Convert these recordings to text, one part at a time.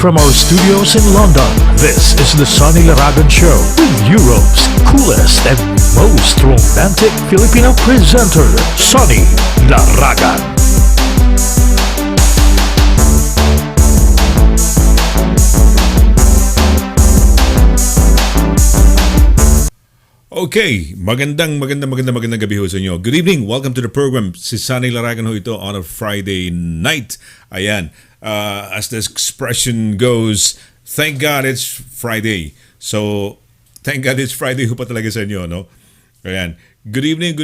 from our studios in London, this is the Sonny LARAGAN Show with Europe's coolest and most romantic Filipino presenter, Sonny LARAGAN. Okay, magandang gabi ho sa inyo. Good evening, welcome to the program. Si Sonny LARAGAN ho ito on a Friday night. Ayan, as the expression goes, thank God it's Friday. So, thank God it's Friday ho pa talaga sa inyo, no? Ayan, good evening,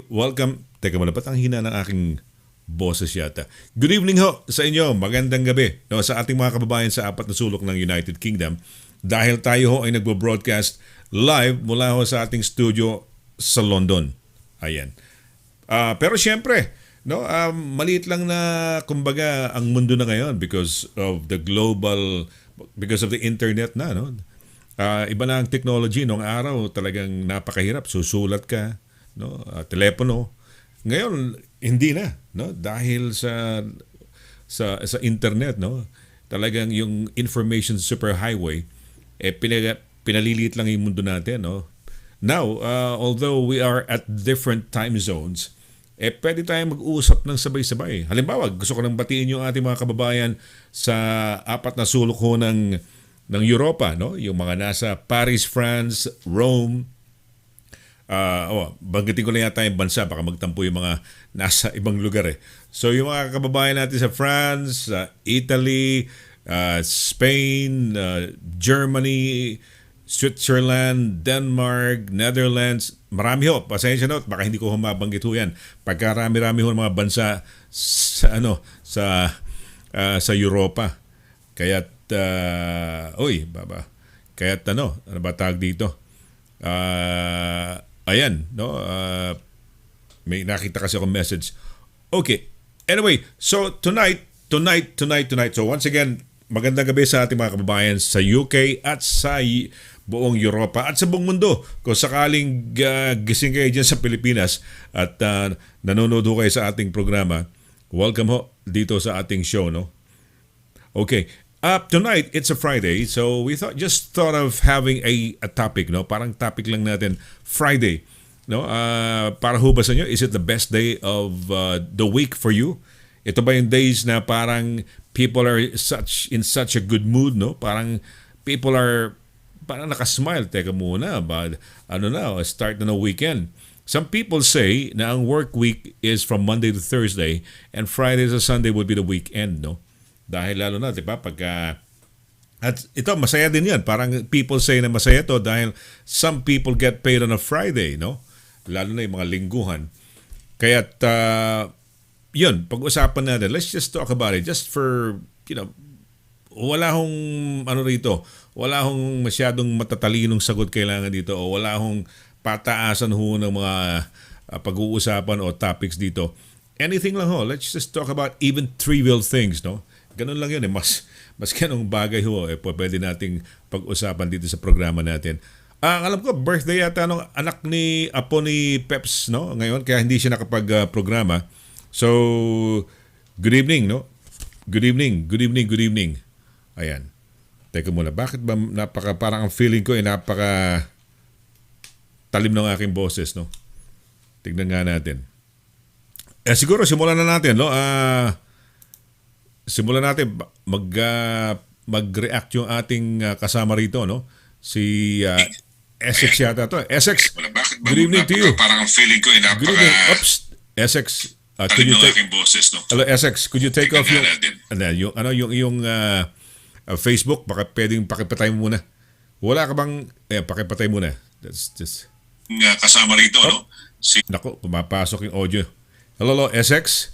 welcome. Teka muna, ba't ang hina ng aking boses yata? Good evening ho sa inyo, magandang gabi, no, sa ating mga kababayan sa apat na sulok ng United Kingdom. Dahil tayo ho ay nagbo-broadcast live mula ho sa ating studio sa London. Ayan. Pero siyempre, no, maliit lang na kumbaga ang mundo na ngayon because of the internet na, no. Iba na ang technology. Noong araw talagang napakahirap, susulat ka, no, telepono. Ngayon hindi na, no, dahil sa internet, no. Talagang yung information superhighway pinaliliit lang yung mundo natin, no? Now, although we are at different time zones, pwede tayong mag-uusap ng sabay-sabay. Halimbawa, gusto ko nang batiin yung ating mga kababayan sa apat na sulok ho ng Europa, no? Yung mga nasa Paris, France, Rome. Banggitin ko na yata yung bansa, baka magtampo yung mga nasa ibang lugar eh. So yung mga kababayan natin sa France, Italy, Spain, Germany, Switzerland, Denmark, Netherlands, marami ho. Pasensya na, baka hindi ko mabanggit ho yan. Pagkarami-rami ho ng mga bansa sa Europa. Kaya't ano ba tawag dito? Ayan, no? May nakita kasi akong message. Okay. Anyway, so tonight. So once again, magandang gabi sa ating mga kababayan sa UK at sa buong Europa at sa buong mundo. Kung sakaling gising kayo dyan sa Pilipinas at nanonood ho kayo sa ating programa, welcome ho dito sa ating show, no? Okay. Tonight, it's a Friday, so we thought of having a topic, no? Parang topic lang natin, Friday, no? Para ho ba sa inyo, is it the best day of the week for you? Ito ba yung days na parang people are in such a good mood, no? Parang people are parang nakasmile. Teka muna, but start na ng weekend. Some people say na ang work week is from Monday to Thursday and Friday to Sunday would be the weekend, no? Dahil lalo na, di ba, at ito, masaya din yan. Parang people say na masaya to dahil some people get paid on a Friday, no? Lalo na yung mga lingguhan. Kaya't, yun, pag-usapan natin. Let's just talk about it. Just for, wala hong, wala hong masyadong matatalinong sagot kailangan dito o wala hong pataasan ho ng mga pag-uusapan o topics dito. Anything lang ho. Let's just talk about even trivial things, no? Ganun lang yun eh. Mas ganong bagay ho pwede nating pag-usapan dito sa programa natin. Alam ko, birthday yata ng anak ni Apo ni Peps, no? Ngayon, kaya hindi siya nakapag-programa. So, good evening, no? Good evening. Ayan. Teka muna, bakit ba parang ang feeling ko napaka talim ng aking boses, no? Tignan nga natin. Siguro, simulan na natin, no? Simulan natin mag-react yung ating kasama rito, no? Si Essex yata to. Essex, good evening to you. Parang ang feeling ko napaka good evening. Oops, Essex. Could you take boses, no? Hello, Essex, could you take off yung Facebook? Baka pwedeng pakipatay mo muna. Wala ka bang pakipatay muna. That's just kasama rito, no? Nako, pumapasok yung audio. Hello, Essex.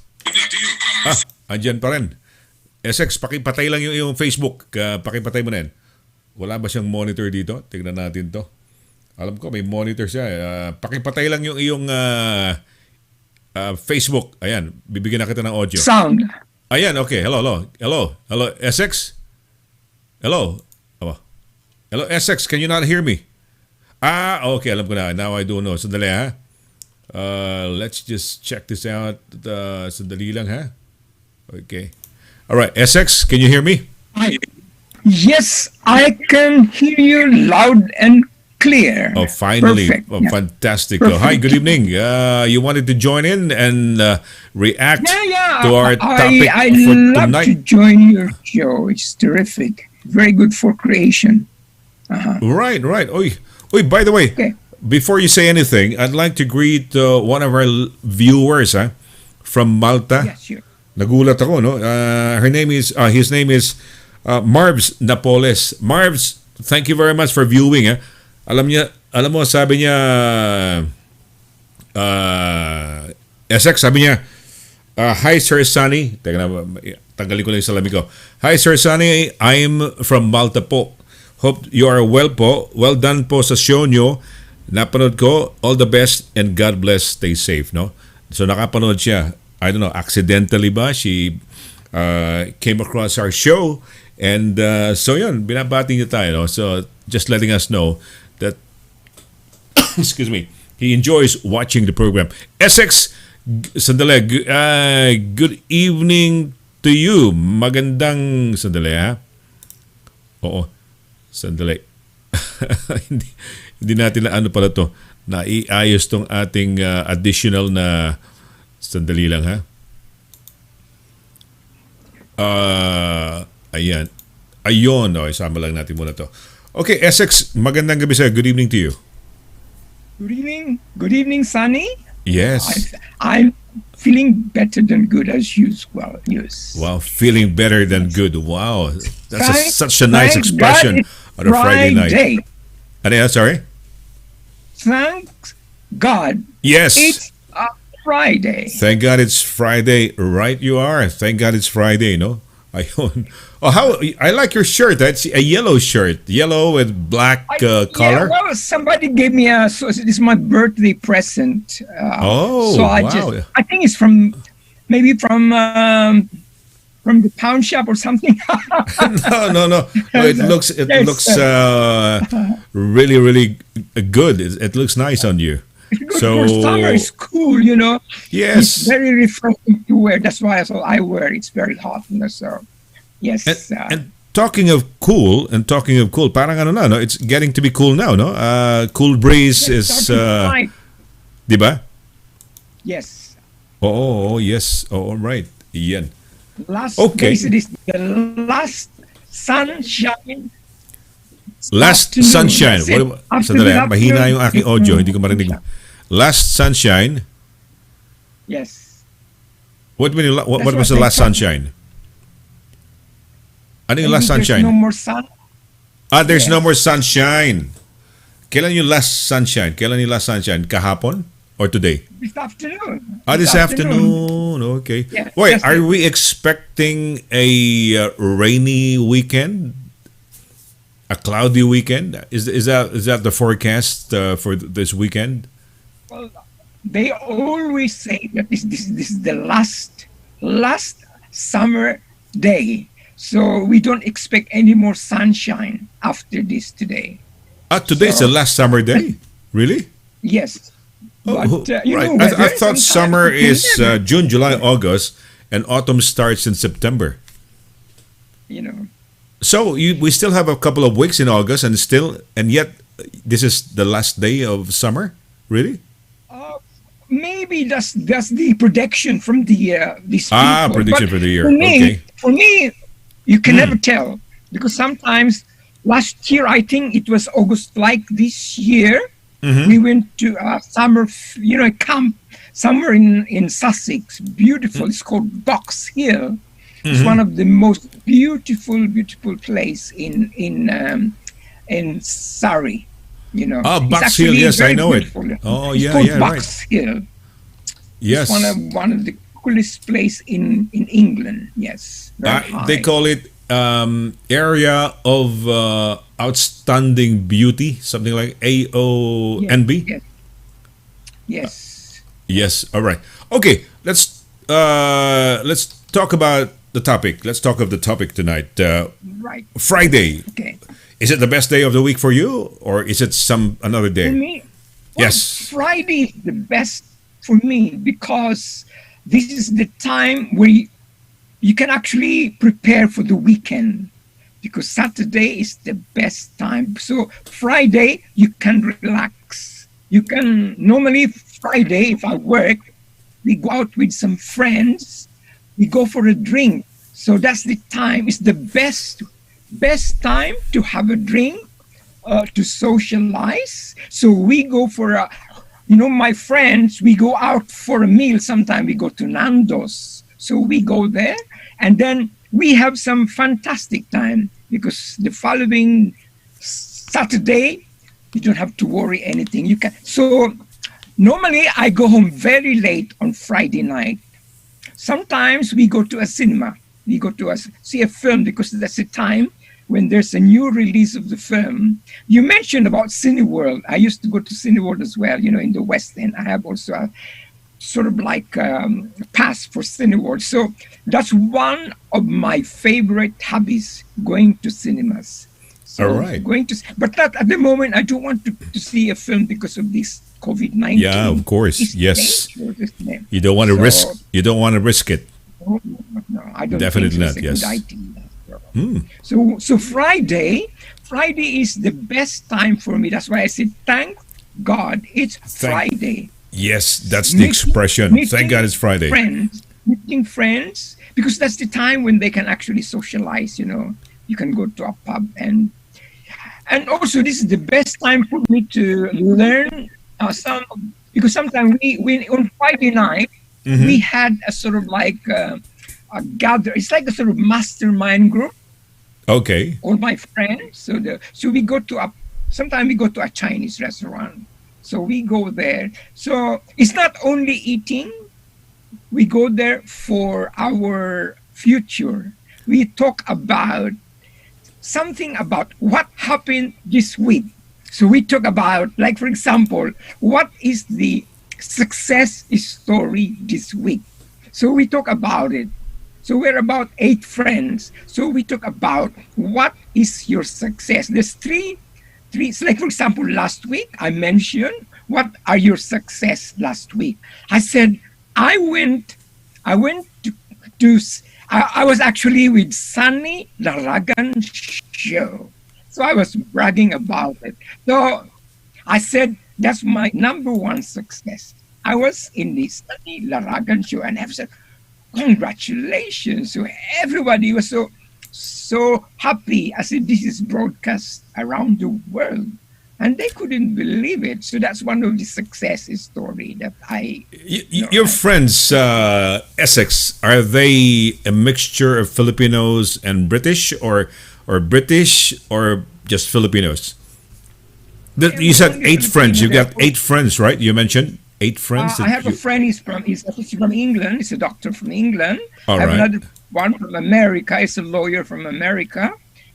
Andyan pa rin. Essex, pakipatay lang yung Facebook. Pakipatay mo na yan. Wala ba siyang monitor dito? Tignan natin to. Alam ko, may monitor siya. Pakipatay lang yung iyong Facebook. Ayan, bibigyan na kita ng audio. Sound. Ayan, okay. Hello, Essex? Hello? Hello, Essex, can you not hear me? Okay, alam ko na. Now I do know. Sandali, ha? Let's just check this out. Sandali lang, ha? Okay. All right, Essex, can you hear me? Hi. Yes, I can hear you loud and clear. Oh, finally. Perfect. Oh, Yeah. fantastic. Perfect. Hi, good evening. You wanted to join in and react Yeah. to our topic I for love tonight? to join your show. It's terrific. Very good for creation. Right. Oy, by the way, Okay. before you say anything, I'd like to greet one of our viewers from Malta. Yes, sure. Nagulat ako, no? His name is Marvs Napoles. Marvs, thank you very much for viewing. Alam mo, sabi niya, Essex, sabi niya, hi Sir Sonny. Teka na, tanggalin ko lang yung salamin ko. Hi Sir Sonny, I'm from Malta po. Hope you are well po. Well done po sa show nyo. Napanood ko. All the best and God bless. Stay safe, no? So nakapanood siya. I don't know, accidentally ba? She came across our show. And so yun, binabati niya tayo, no? So just letting us know that, excuse me, he enjoys watching the program. Essex, sandali, good evening to you. Magandang, sandali ha? Oo, sandali. hindi natin na ano pala to, naiayos tong ating additional na, sandali lang ha? Ayan. Ayun, isama lang natin muna to. Okay, Essex, magandang gabi sa'yo. Good evening to you. Good evening. Good evening, Sonny. Yes. I'm feeling better than good as usual. Yes. Wow, feeling better than good. Wow. That's such a nice Thank expression God on a Friday night. Friday. Ano yan, sorry? Thank God. Yes. It's a Friday. Thank God it's Friday. Right you are. Thank God it's Friday, no? Ayun. Oh, how I like your shirt. That's a yellow shirt. Yellow with black Yeah, color. well, somebody gave me so this is my birthday present. Oh, so I wow. I think it's from the pound shop or something. No. It looks Yes, really, really good. It looks nice on you. Good So for summer, it's cool, you know. yes. It's very refreshing to wear. That's why I wear. It's very hot, you know. So yes. And talking of cool, parang ano na, no? It's getting to be cool now, no? Cool breeze is, starting tonight. di ba? Yes. Oh, yes. Oh, all right. Iyan. Last Okay. days, it is the last sunshine. Last Afternoon. sunshine. That's it. After Sandali, the mahina afternoon. yung aking audio. Hindi ko marinig. Last sunshine. Yes. What do you mean, what That's was what the I last thought. sunshine? Ano yung Maybe last there's sunshine? no more sun. There's no Yes. more sunshine. Kailan yung last sunshine? Kahapon or today? This afternoon. This afternoon. Okay. Yeah, Wait, yes, are yes. we expecting a rainy weekend? A cloudy weekend? Is that the forecast for this weekend? Well, they always say that this is the last summer day. So we don't expect any more sunshine after this today. Today's the last summer day. Really? Yes. Oh, But, you right. know, I weather thought sometimes summer it can is never, June, July, August, and autumn starts in September. you know. So we still have a couple of weeks in August, and yet this is the last day of summer. Really? Maybe that's the prediction from these people. Prediction But for the year. For Okay. me, you can never tell because sometimes last year I think it was August. Like this year, we went to a summer, camp somewhere in Sussex. Beautiful. It's called Box Hill. It's one of the most beautiful place in Surrey. You know. It's Box Hill. actually Yes, I very know it. beautiful. Oh, It's yeah, called yeah, right. Box Hill. Yes. It's one of the coolest place in England. Yes. Very They high. call it area of outstanding beauty, something like AONB. Yes. Yes. Yes. All right. Okay. Let's talk about the topic. Let's talk of the topic tonight. Right. Friday. Okay. Is it the best day of the week for you, or is it another For day? me, Yes. Friday is the best for me because this is the time where you can actually prepare for the weekend. because Saturday is the best time. So Friday, you can relax. You can normally Friday, if I work, we go out with some friends, we go for a drink. So that's the time. It's the best time to have a drink, to socialize. So we go for a, my friends, we go out for a meal. Sometimes we go to Nando's. So we go there, and then we have some fantastic time, because the following Saturday, you don't have to worry anything. You can. So normally I go home very late on Friday night. Sometimes we go to a cinema. We go to see a film, because that's the time when there's a new release of the film. You mentioned about Cineworld. I used to go to Cineworld as well, in the West End. I have also a sort of like pass for Cineworld. So that's one of my favorite hobbies, going to cinemas. So All right. But not at the moment. I don't want to see a film because of this COVID-19. Yeah, of course. It's Yes. dangerous, isn't it? You don't want to So- risk. You don't want to risk it. No, I don't Definitely think not, so. It's yes. a good idea. So Friday is the best time for me. That's why I said, thank God it's Friday. Yes, that's the expression. Thank God it's Friday. Meeting friends, because that's the time when they can actually socialize. You can go to a pub, and also this is the best time for me to learn because sometimes we on Friday night we had a sort of like a gather. It's like a sort of mastermind group. Okay. All my friends. So we go to sometimes we go to a Chinese restaurant. So we go there. So it's not only eating. We go there for our future. We talk about something about what happened this week. So we talk about, like, for example, what is the success story this week? So we talk about it. So we're about 8 friends. So we talk about what is your success. There's three. So like, for example, last week I mentioned, what are your success last week? I said, I went to I was actually with SONNY LARAGAN show. So I was bragging about it. So I said, that's my number one success. I was in the SONNY LARAGAN show, and I said, congratulations. So everybody was so happy. I said, this is broadcast around the world. And they couldn't believe it. So that's one of the success story that Your friends, Essex, are they a mixture of Filipinos and British, or British, or just Filipinos? You said 8 friends. You got 8 friends, right? You mentioned 8 friends. I have a friend. He's from England. He's a doctor from England. All I have right. another one from America. He's a lawyer from America.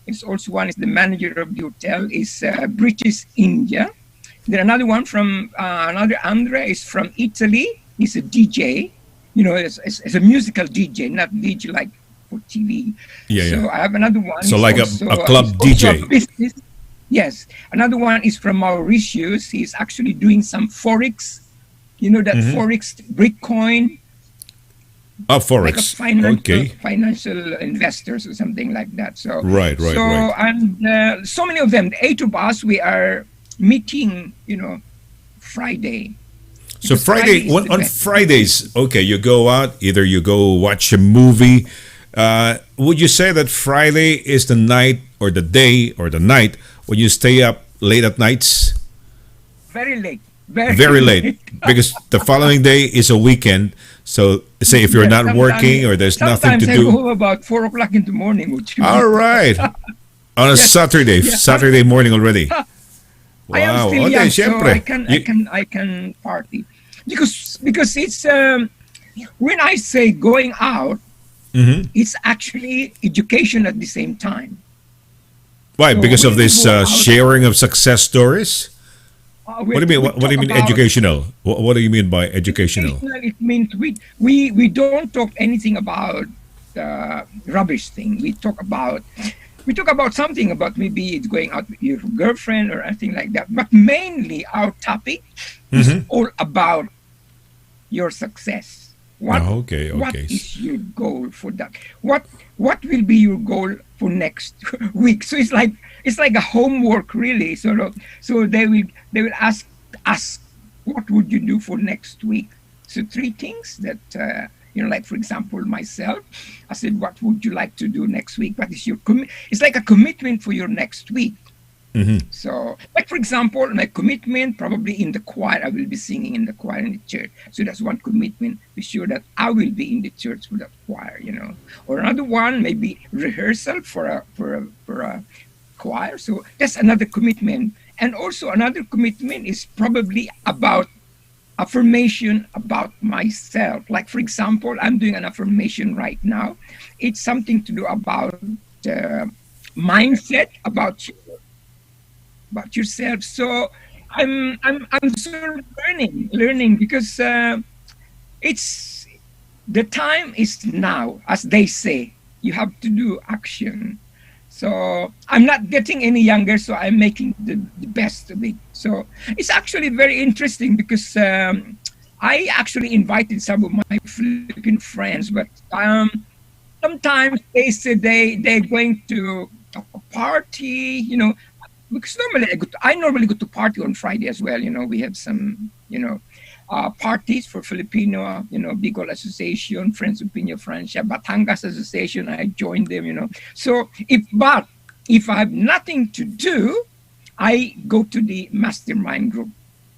It's also one is the manager of the hotel. Is British India. Then another one from another Andre is from Italy. He's a DJ. It's a musical DJ, not DJ like for TV. Yeah, So yeah. I have another one. So He's like also, a club he's also DJ. a business. Yes. Another one is from Mauritius. He's actually doing some forex. That forex, Bitcoin. Oh, Like a Forex. financial investors or something like that. So Right. And so many of them, the 8 of us, we are meeting, Friday. So Because Friday is the on best. Fridays, okay, you go out, either you go watch a movie. Would you say that Friday is the night or the day or the night when you stay up late at nights? Very late. Very late, because the following day is a weekend. So say if you're Yeah, not sometimes- working or there's nothing to Sometimes I go do. home about 4 o'clock in the morning. All right. On a Yes. Saturday morning already. I am Wow. still Okay, young, syempre. so I can party because it's when I say going out, Mhm. it's actually education at the same time. Why? So Because of when we this go out- sharing of success stories? What do you mean? What do you mean educational? What do you mean by educational? It means we don't talk anything about rubbish thing. We talk about something about maybe it's going out with your girlfriend or anything like that. But mainly our topic is all about your success. Okay, what okay. is your goal for that? What will be your goal for next week? So it's like a homework really. So they will ask what would you do for next week? So three things that like for example myself, I said, what would you like to do next week? What is your it's like a commitment for your next week. So, like for example, my commitment probably in the choir, I will be singing in the choir in the church. So that's one commitment. Be sure that I will be in the church for that choir, Or another one, maybe rehearsal for a choir. So that's another commitment. And also another commitment is probably about affirmation about myself. Like for example, I'm doing an affirmation right now. It's something to do about mindset, about yourself. So I'm sort of learning because it's the time is now, as they say. You have to do action. So I'm not getting any younger, so I'm making the best of it. So it's actually very interesting because I actually invited some of my Philippine friends, but sometimes they say they're going to a party, because normally I normally go to party on Friday as well. We have some, parties for Filipino, Bicol Association, Friends of Pino Francia, Batangas Association. I joined them, So if I have nothing to do, I go to the mastermind group,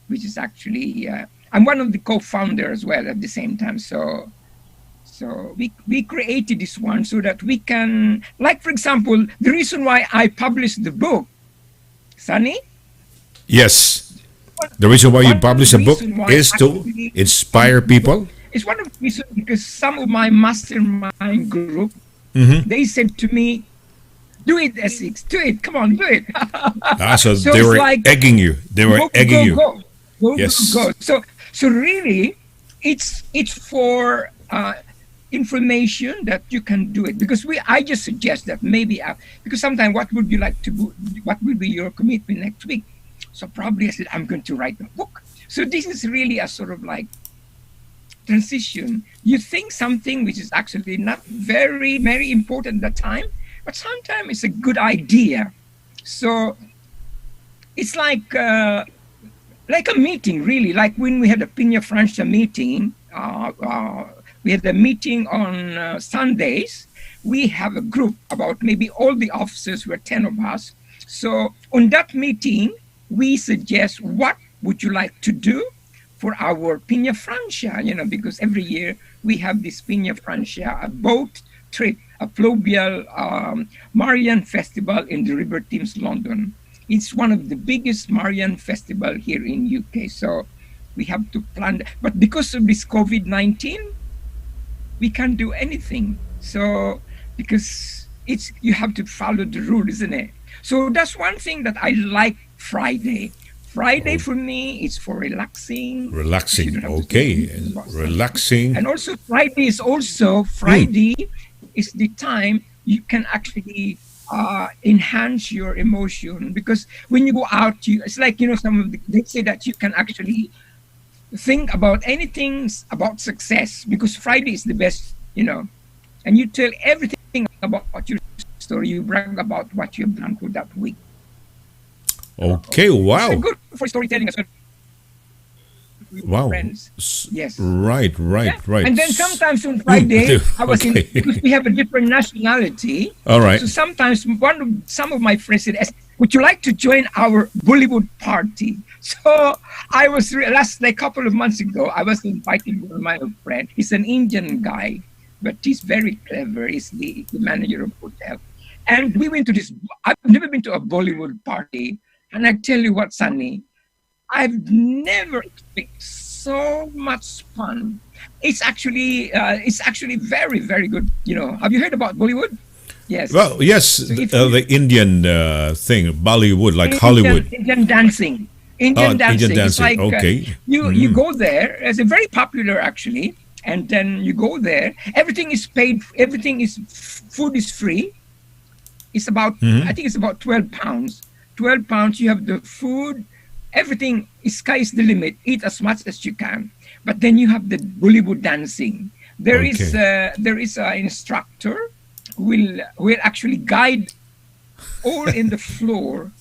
which is actually I'm one of the co-founders as well at the same time. So we created this one so that we can, like for example, the reason why I published the book, Sonny? Yes. The reason why you publish a book is to inspire people. It's one of the reasons because some of my mastermind group, they said to me, do it, Essex, do it, come on, do it. So they were like, egging you. They were egging you. Go. Yes. So really, it's for information that you can do it, because I just suggest that maybe because sometimes what would you like to do, what will be your commitment next week? So probably I said I'm going to write a book. So this is really a sort of like transition. You think something which is actually not very very important at the time, but sometimes it's a good idea. So it's like a meeting really, like when we had a Pina Francia meeting. We had a meeting on Sundays. We have a group about maybe all the officers, were 10 of us. So on that meeting, we suggest what would you like to do for our Pina Francia, because every year we have this Pina Francia, a boat trip, a fluvial Marian festival in the River Thames, London. It's one of the biggest Marian festival here in UK. So we have to plan, but because of this COVID-19, we can't do anything. So because you have to follow the rule, isn't it? So that's one thing that I like Friday. Friday for me is for relaxing. Okay. Relaxing. And also Friday is the time you can actually enhance your emotion, because when you go out, it's like, they say that you can actually think about anything about success, because Friday is the best, and you tell everything about your story. You brag about what you've done for that week. Okay, wow. It's good for storytelling as well. Wow. Friends. Yes. Right. And then sometimes on Friday, I was because we have a different nationality. All right. So sometimes some of my friends said, would you like to join our Bollywood party? So I was last like couple of months ago, I was inviting one of my friend. He's an Indian guy, but he's very clever. He's the manager of hotel. And we went to this. I've never been to a Bollywood party, and I tell you what, Sonny, I've never experienced so much fun. It's actually very very good. Have you heard about Bollywood? Yes. Well, yes, So the Indian thing, Bollywood, like Hollywood. Indian dancing. Indian dancing. It's like, okay. You go there. It's a very popular actually, and then you go there. Everything is paid. Food is free. It's about I think it's about £12. £12. You have the food, everything, sky is the limit. Eat as much as you can. But then you have the Bollywood dancing. There is an instructor who will actually guide all in the floor,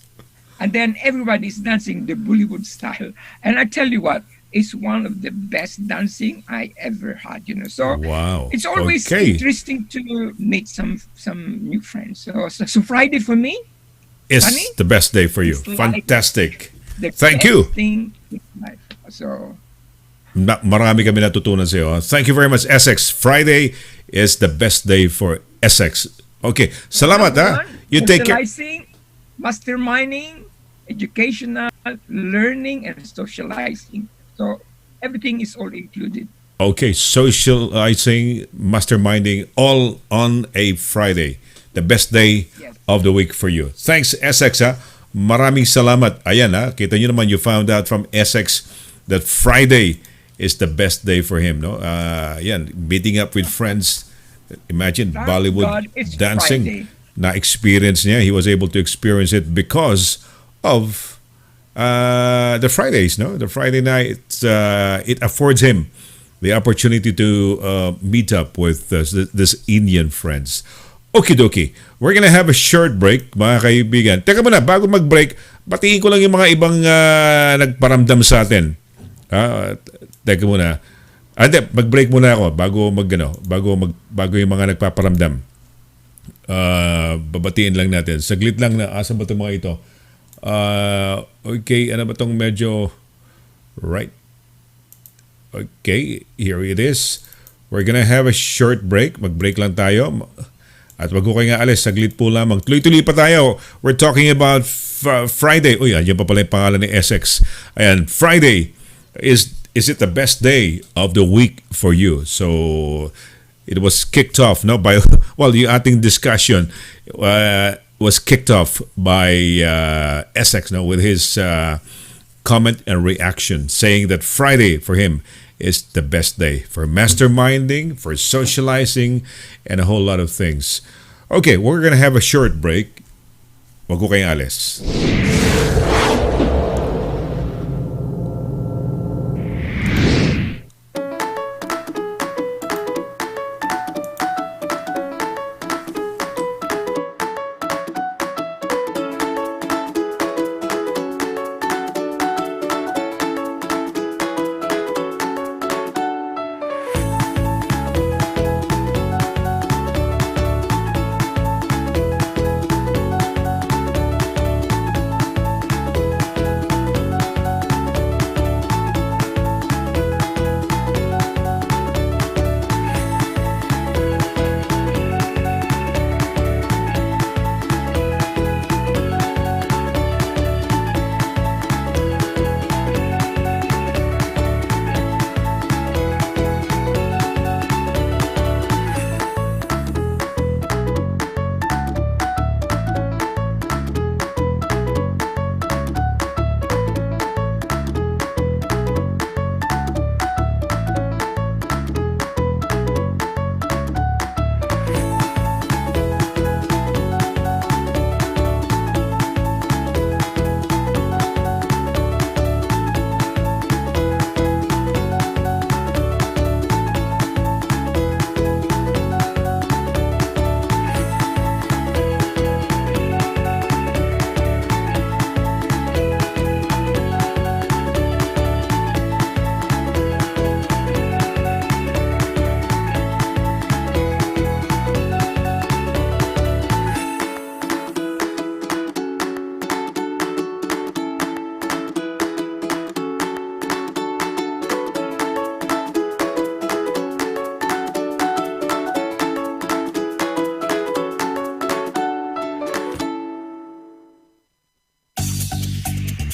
and then everybody is dancing the Bollywood style. And I tell you what, it's one of the best dancing I ever had. So Wow. it's always Okay. interesting to meet some new friends. So Friday for me, It's Sonny? the best day for you. It's like- Fantastic. the Thank best you. thing in life. So Marami kami natutunan sa iyo. Thank you very much, Essex. Friday is the best day for Essex. Okay. Salamat, ha? You take care. socializing, masterminding, educational, learning, and socializing. So everything is all included. Okay. Socializing, masterminding, all on a Friday. The best day Yes. of the week for you. Thanks, Essex, ha? Maraming salamat. Ayan, ha? Kita nyo naman, you found out from Essex that Friday is the best day for him, no? Yan, meeting up with friends. Imagine Thank Bollywood God it's dancing. Friday. Na-experience niya. He was able to experience it because of the Fridays, no? The Friday night, it affords him the opportunity to meet up with this Indian friends. Okie dokie. We're gonna have a short break, mga kaibigan. Teka muna, bago mag-break, batiin ko lang yung mga ibang nagparamdam sa atin. Teka muna. Mag-break muna ako bago yung mga nagpaparamdam. Babatiin lang natin. Saglit lang na asan ba itong mga ito? Okay, ano ba itong medyo right? Okay, here it is. We're gonna have a short break. Mag-break lang tayo. At wag ko kayo nga alis, saglit po lamang. Tuloy-tuloy pa tayo. We're talking about Friday. Uy, yan pa pala yung pangalan ni Essex. Ayan, Friday. Is it the best day of the week for you? So, it was kicked off, no? By, well, yung ating discussion was kicked off by Essex, no? With his comment and reaction, saying that Friday for him is the best day for masterminding, for socializing, and a whole lot of things. Okay, we're gonna have a short break. Wag ko kayong alis.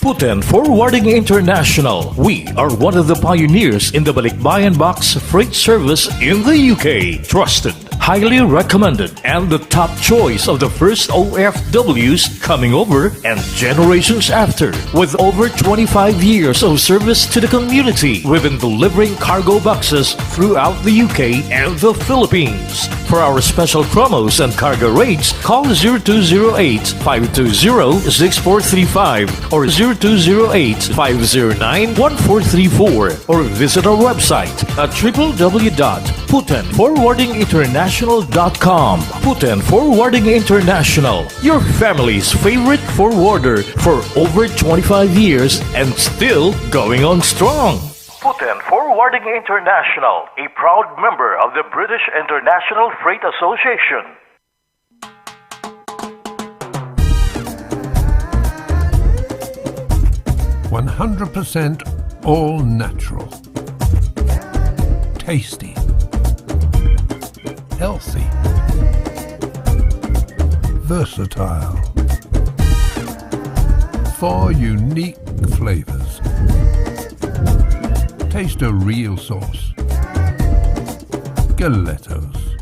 Putin Forwarding International. We are one of the pioneers in the Balikbayan Box freight service in the UK. Trusted, highly recommended and the top choice of the first OFWs coming over and generations after. With over 25 years of service to the community, we've been delivering cargo boxes throughout the UK and the Philippines. For our special promos and cargo rates, call 0208-520-6435 or 0208-509-1434 or visit our website at www.putenforwardinginternational.com. Putin Forwarding International, your family's favorite forwarder for over 25 years and still going on strong. Putin Forwarding International, a proud member of the British International Freight Association. %100% all natural. Tasty. Healthy. Versatile. 4 unique flavors. Taste a real sauce. Galettos.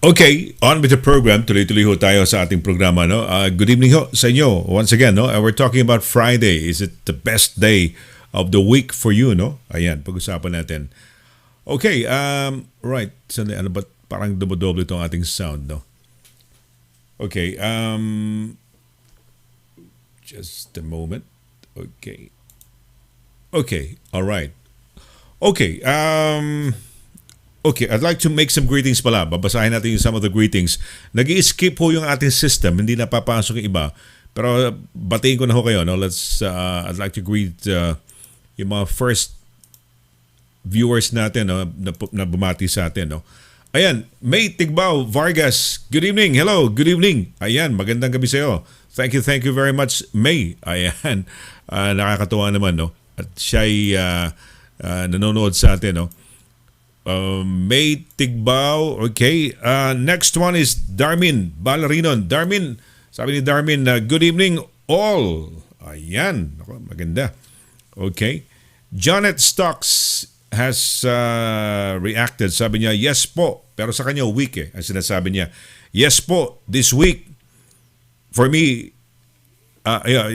Okay, on with the program. Tuloy-tuloy ho tayo sa ating programa. No? Good evening ho sa inyo once again. No? We're talking about Friday. Is it the best day of the week for you? No? Ayan, pag-usapan natin. Okay, right. Ano ba? Parang double-double itong ating sound. No? Okay, just a moment. Okay. Okay, all right. Okay, okay, I'd like to make some greetings pala. Babasahin natin yung some of the greetings. Nag-i-skip ho yung ating system. Hindi napapasok yung iba. Pero batiin ko na ho kayo. No? I'd like to greet yung mga first viewers natin, no? na bumati sa atin. No? Ayan, May Tigbao Vargas. Good evening. Hello, good evening. Ayan, magandang gabi sa iyo. Thank you very much, May. Ayan, nakakatuwa naman. No? At siya'y nanonood sa atin. No? May Tigbao. Okay. Next one is Darmin Balerinon. Darmin, sabi ni Darmin, good evening all. Ayan. Maganda. Okay. Janet Stocks has reacted. Sabi niya, yes po. Pero sa kanya, week eh. Ang sinasabi niya, yes po, this week, for me,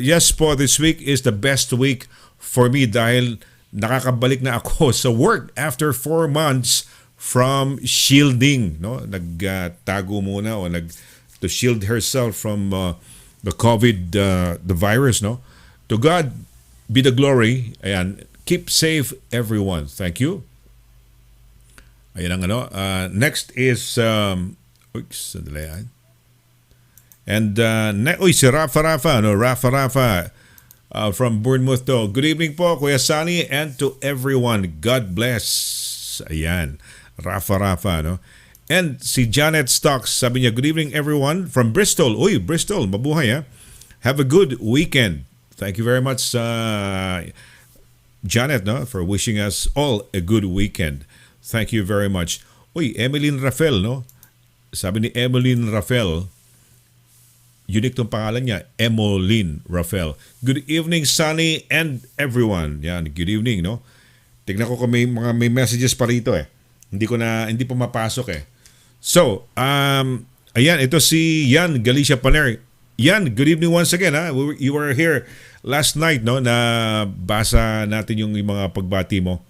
yes po, this week is the best week for me dahil nakakabalik na ako sa work after 4 months from shielding. No? Nagtago muna o to shield herself from the COVID, the virus. No? To God be the glory. Ayan. Keep safe, everyone. Thank you. Ayan ang ano. Next is, sandali. And, si Rafa. No? Rafa. From Bournemouth to. Good evening po, Kuya Sonny, and to everyone. God bless. Ayan. Rafa, no? And si Janet Stocks, sabi niya, good evening everyone from Bristol. Uy, Bristol, mabuhay ha. Have a good weekend. Thank you very much, Janet, no, for wishing us all a good weekend. Thank you very much. Uy, Emeline Rafael, no? Sabi ni Emeline Rafael, unique tong pangalan niya, Emmeline Rafael. Good evening, Sonny and everyone. Yan, good evening, no? Tignan ko kung may messages pa rito eh. Hindi pa mapasok eh. So, ayan, ito si Yan Galicia Paner. Yan, good evening once again, ha? You were here last night, no? Na basa natin yung mga pagbati mo.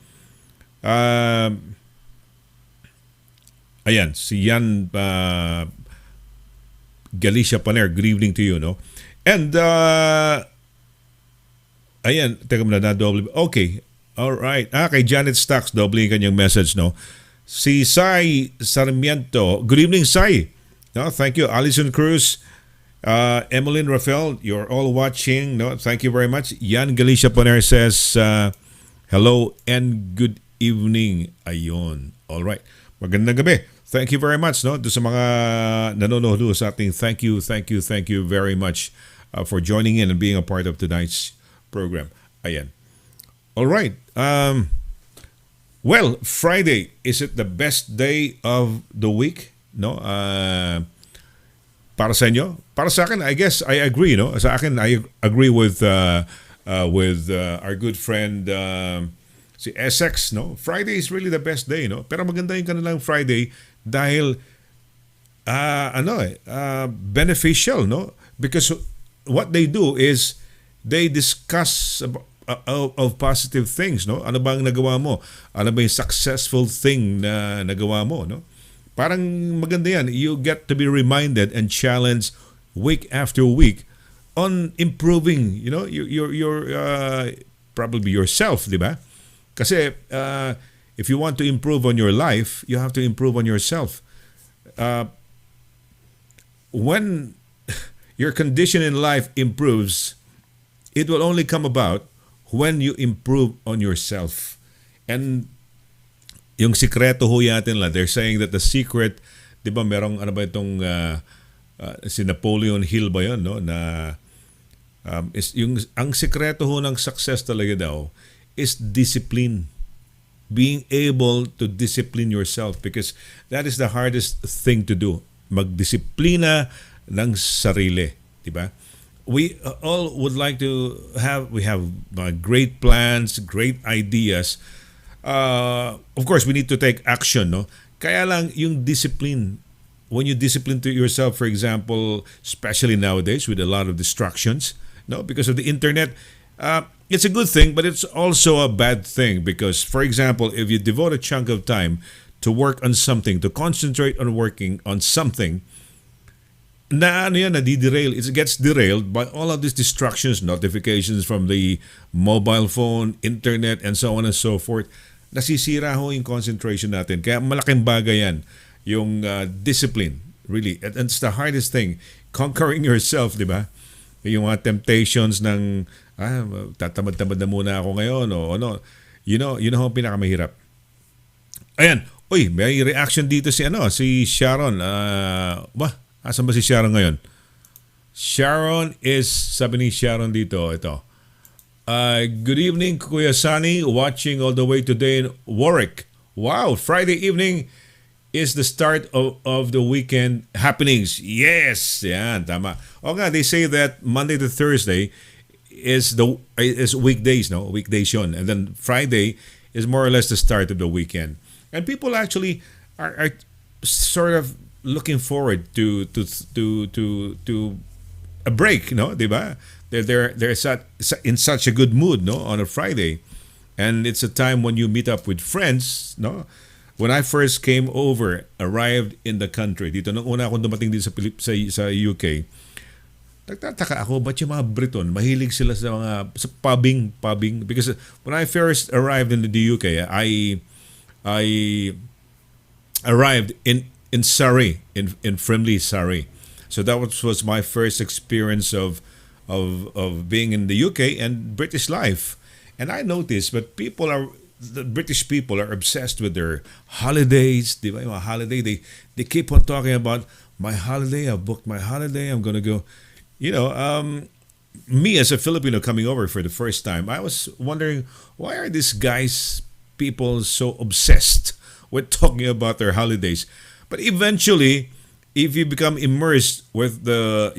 Ayan, si Yan Galicia Paner, good evening to you, no? And, ayan, teka muna, na-double. Okay, alright. Kay Janet Stocks, double yung kanyang message, no? Si Sai Sarmiento, good evening, Sai. No, thank you. Alison Cruz, Emeline Rafael, you're all watching, no? Thank you very much. Yan Galicia Paner says, hello and good evening. Ayon. Alright. Magandang gabi. Thank you very much, no? Doon sa mga nanonood sa ating, thank you very much for joining in and being a part of tonight's program. Ayan. All right. Well, Friday, is it the best day of the week? No? Para sa inyo? Para sa akin, I guess I agree, no? Sa akin, I agree with our good friend si SX, no? Friday is really the best day, no? Pero maganda yung kanilang Friday dahil beneficial, no? Because what they do is they discuss of positive things, no? Ano bang nagawa mo? Ano ba yung successful thing na nagawa mo, no? Parang maganda yan. You get to be reminded and challenged week after week on improving, you know, your probably yourself, di ba? Kasi if you want to improve on your life, you have to improve on yourself. When your condition in life improves, it will only come about when you improve on yourself. And yung sikreto ho yatin lang, they're saying that the secret, di ba merong ano ba itong si Napoleon Hill ba yun, no? Na is yung ang sikreto ho ng success talaga daw is discipline. Being able to discipline yourself, because that is the hardest thing to do. Magdisiplina ng sarili, di ba? We all would like to have great plans, great ideas. Of course, we need to take action, no? Kaya lang yung discipline, when you discipline to yourself, for example, especially nowadays with a lot of distractions, no, because of the internet, it's a good thing, but it's also a bad thing because, for example, if you devote a chunk of time to work on something, to concentrate on working on something, it gets derailed by all of these distractions, notifications from the mobile phone, internet, and so on and so forth. Nasisira ho yung concentration natin. Kaya malaking bagay yan, yung discipline, really. And it's the hardest thing, conquering yourself, di ba? Yung mga temptations ng tatamad-tamad na muna ako ngayon o ano. You know ang pinakamahirap. Ayan. Uy, may reaction dito si Sharon. Asan ba si Sharon ngayon? Sharon is, sabi ni Sharon dito, ito. Good evening, Kuya Sonny. Watching all the way today in Warwick. Wow, Friday evening is the start of the weekend happenings. Yes, yan, tama. O nga, they say that Monday to Thursday is weekdays, no? Weekdays yun. And then Friday is more or less the start of the weekend. And people actually are sort of looking forward to a break, no? Diba? They're in such a good mood, no? On a Friday. And it's a time when you meet up with friends, no? When I first came over, arrived in the country, dito nung una akong dumating dito sa UK, nagtataka ako, ba't yung mga Briton, mahilig sila sa mga pubbing, because when I first arrived in the UK, I arrived in Surrey, in friendly Surrey. So that was my first experience of being in the UK and British life. And I noticed, but the British people are obsessed with their holidays. Di ba? Yung mga holiday, they keep on talking about my holiday. I've booked my holiday. I'm gonna go. You know, me as a Filipino coming over for the first time, I was wondering, why are these people so obsessed with talking about their holidays? But eventually, if you become immersed with the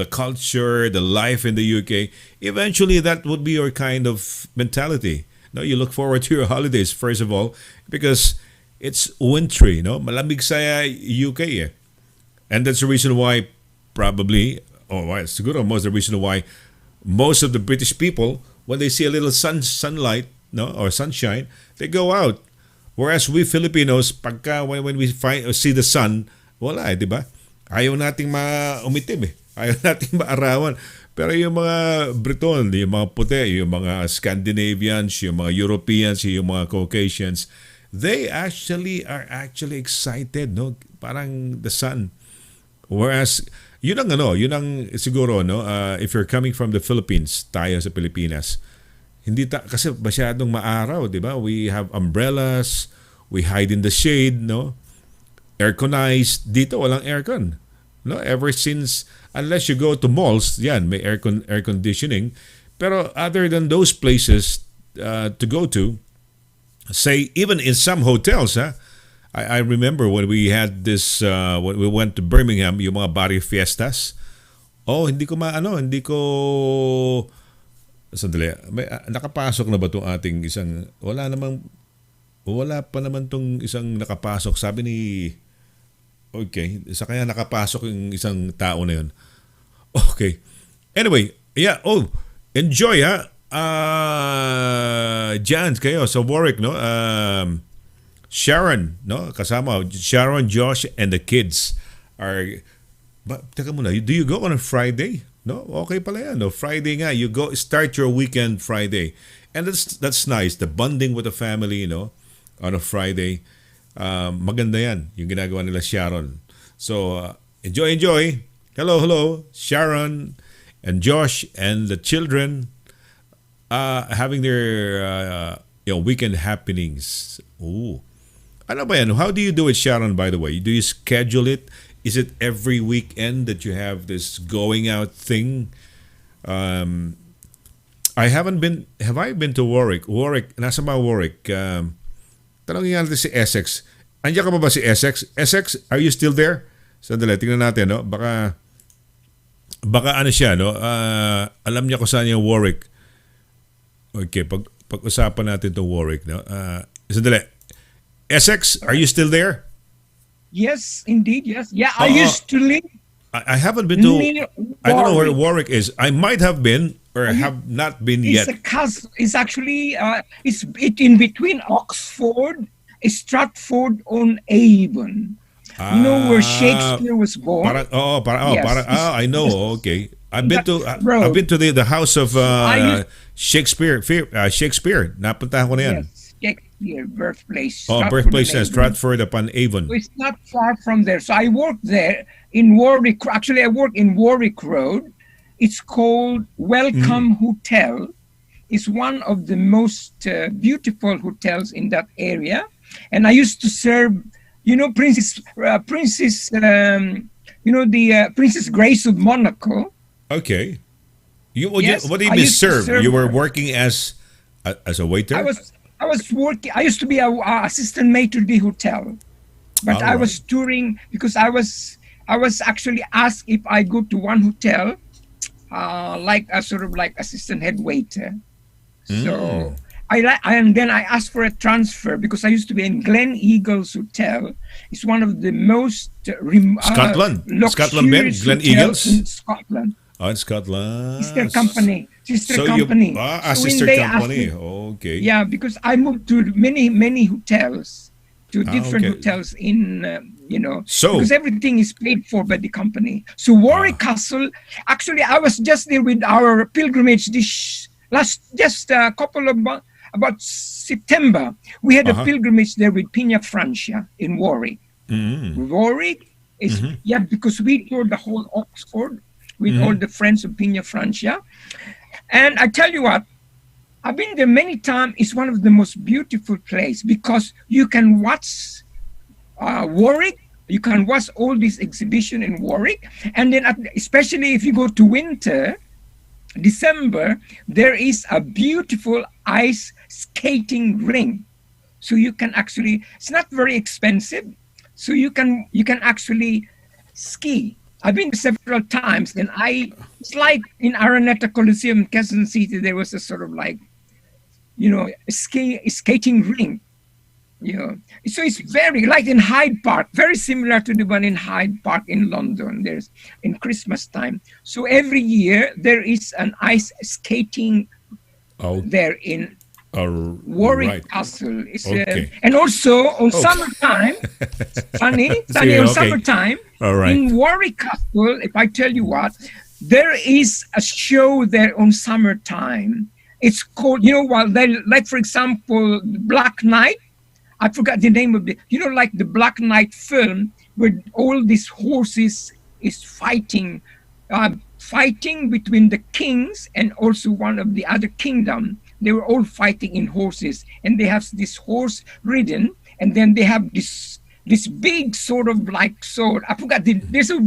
culture, the life in the UK, eventually that would be your kind of mentality. No, you look forward to your holidays first of all because it's wintry, no? Malamig sa UK eh. And that's the reason why siguro most of the reason why most of the British people, when they see a little sunlight, no, or sunshine, they go out. Whereas we Filipinos, when we see the sun, wala di ba? Ayaw nating umitim eh. Ayaw nating maarawan. Pero yung mga Briton, yung mga puti, yung mga Scandinavians, yung mga Europeans, yung mga Caucasians, they are actually excited, no? Parang the sun. Whereas, yun ang siguro, no? If you're coming from the Philippines, tayo sa Pilipinas, kasi masyadong maaraw, di ba? We have umbrellas, We hide in the shade, no? Airconized. Dito, walang aircon. No? Ever since, unless you go to malls, yan, may air conditioning. Pero other than those places to go to, say, even in some hotels, I remember when we had this, when we went to Birmingham, yung mga barrio fiestas. Oh, hindi ko, sandali, nakapasok na ba itong ating isang, wala pa naman itong isang nakapasok. Sabi ni, okay, sa kaya nakapasok yung isang tao na yun. Okay. Anyway, yeah, enjoy Jan, kayo sa Warwick, no? Sharon, no? Kasama, Sharon, Josh, and the kids are, teka muna, do you go on a Friday? No? Okay pala yan, no? Friday nga, you go, start your weekend Friday. And that's nice, the bonding with the family, you know, on a Friday. Maganda yan, yung ginagawa nila Sharon. So, enjoy. Hello, Sharon and Josh and the children having their weekend happenings. Ooh. Ano ba yan? How do you do it, Sharon, by the way? Do you schedule it? Is it every weekend that you have this going out thing? Have I been to Warwick? Nasa ba Warwick? Tanongin natin si Essex. Andiyan ka ba si Essex? Essex, are you still there? Sandali, tingnan natin, no? Baka ano siya, no? Alam niya kung saan yung Warwick. Okay, pag-usapan natin to Warwick, no? Sandali. Essex, are you still there? Yes, indeed, yes. Yeah, I used to live. I haven't been to. Near I don't know where Warwick. Warwick is. I might have been or have not been It's yet. it's actually it's in between Oxford, Stratford on Avon. You know where Shakespeare was born? Yes. I know. Okay, I've been to. Road. I've been to the house of Shakespeare. Shakespeare. Napuntahan ko na yan. Yes, Shakespeare birthplace. Birthplace in Stratford-on-Avon. Stratford upon Avon. So it's not far from there. So I worked there in Warwick. Actually, I work in Warwick Road. It's called Welcome Hotel. It's one of the most beautiful hotels in that area. And I used to serve, Princess Princess Grace of Monaco. Okay. Yes, What do you I mean used to serve? serve You were her. working as a waiter. I was working. I used to be a assistant maitre d' hotel, but All I right. was touring because I was actually asked if I go to one hotel, like a sort of like assistant head waiter. So and then I asked for a transfer because I used to be in Glen Eagles Hotel. It's one of the most Scotland. Scotland, Ben? luxurious Glen hotels Eagles? in Scotland. Oh, in Scotland. Sister company. So company. So when sister they asked company. me- Okay. Yeah, because I moved to many hotels, to different okay. hotels in, So- because everything is paid for by the company. So Warwick Castle, actually, I was just there with our pilgrimage just a couple of months, about September. We had a pilgrimage there with Pina Francia in Warwick. Warwick is, because we toured the whole Oxford with all the friends of Pina Francia. And I tell you what, I've been there many times. It's one of the most beautiful places because you can watch Warwick. You can watch all this exhibition in Warwick. And then especially if you go to winter, December, there is a beautiful ice skating rink. So you can actually, it's not very expensive. So you can actually ski. I've been several times, and it's like in Araneta Coliseum in Quezon City, there was a sort of like, skating rink. So it's very, like in Hyde Park, very similar to the one in Hyde Park in London. There's in Christmas time. So every year there is an ice skating there in Warwick right. Castle. It's, Okay. and also on summertime, Sunny, Sige, on okay. summertime, All right. in Warwick Castle, if I tell you what, there is a show there on summertime. It's called, like for example, Black Knight. I forgot the name of like the Black Knight film where all these horses is fighting between the kings and also one of the other kingdom. They were all fighting in horses, and they have this horse ridden, and then they have this big sort of like sword. I forgot there's a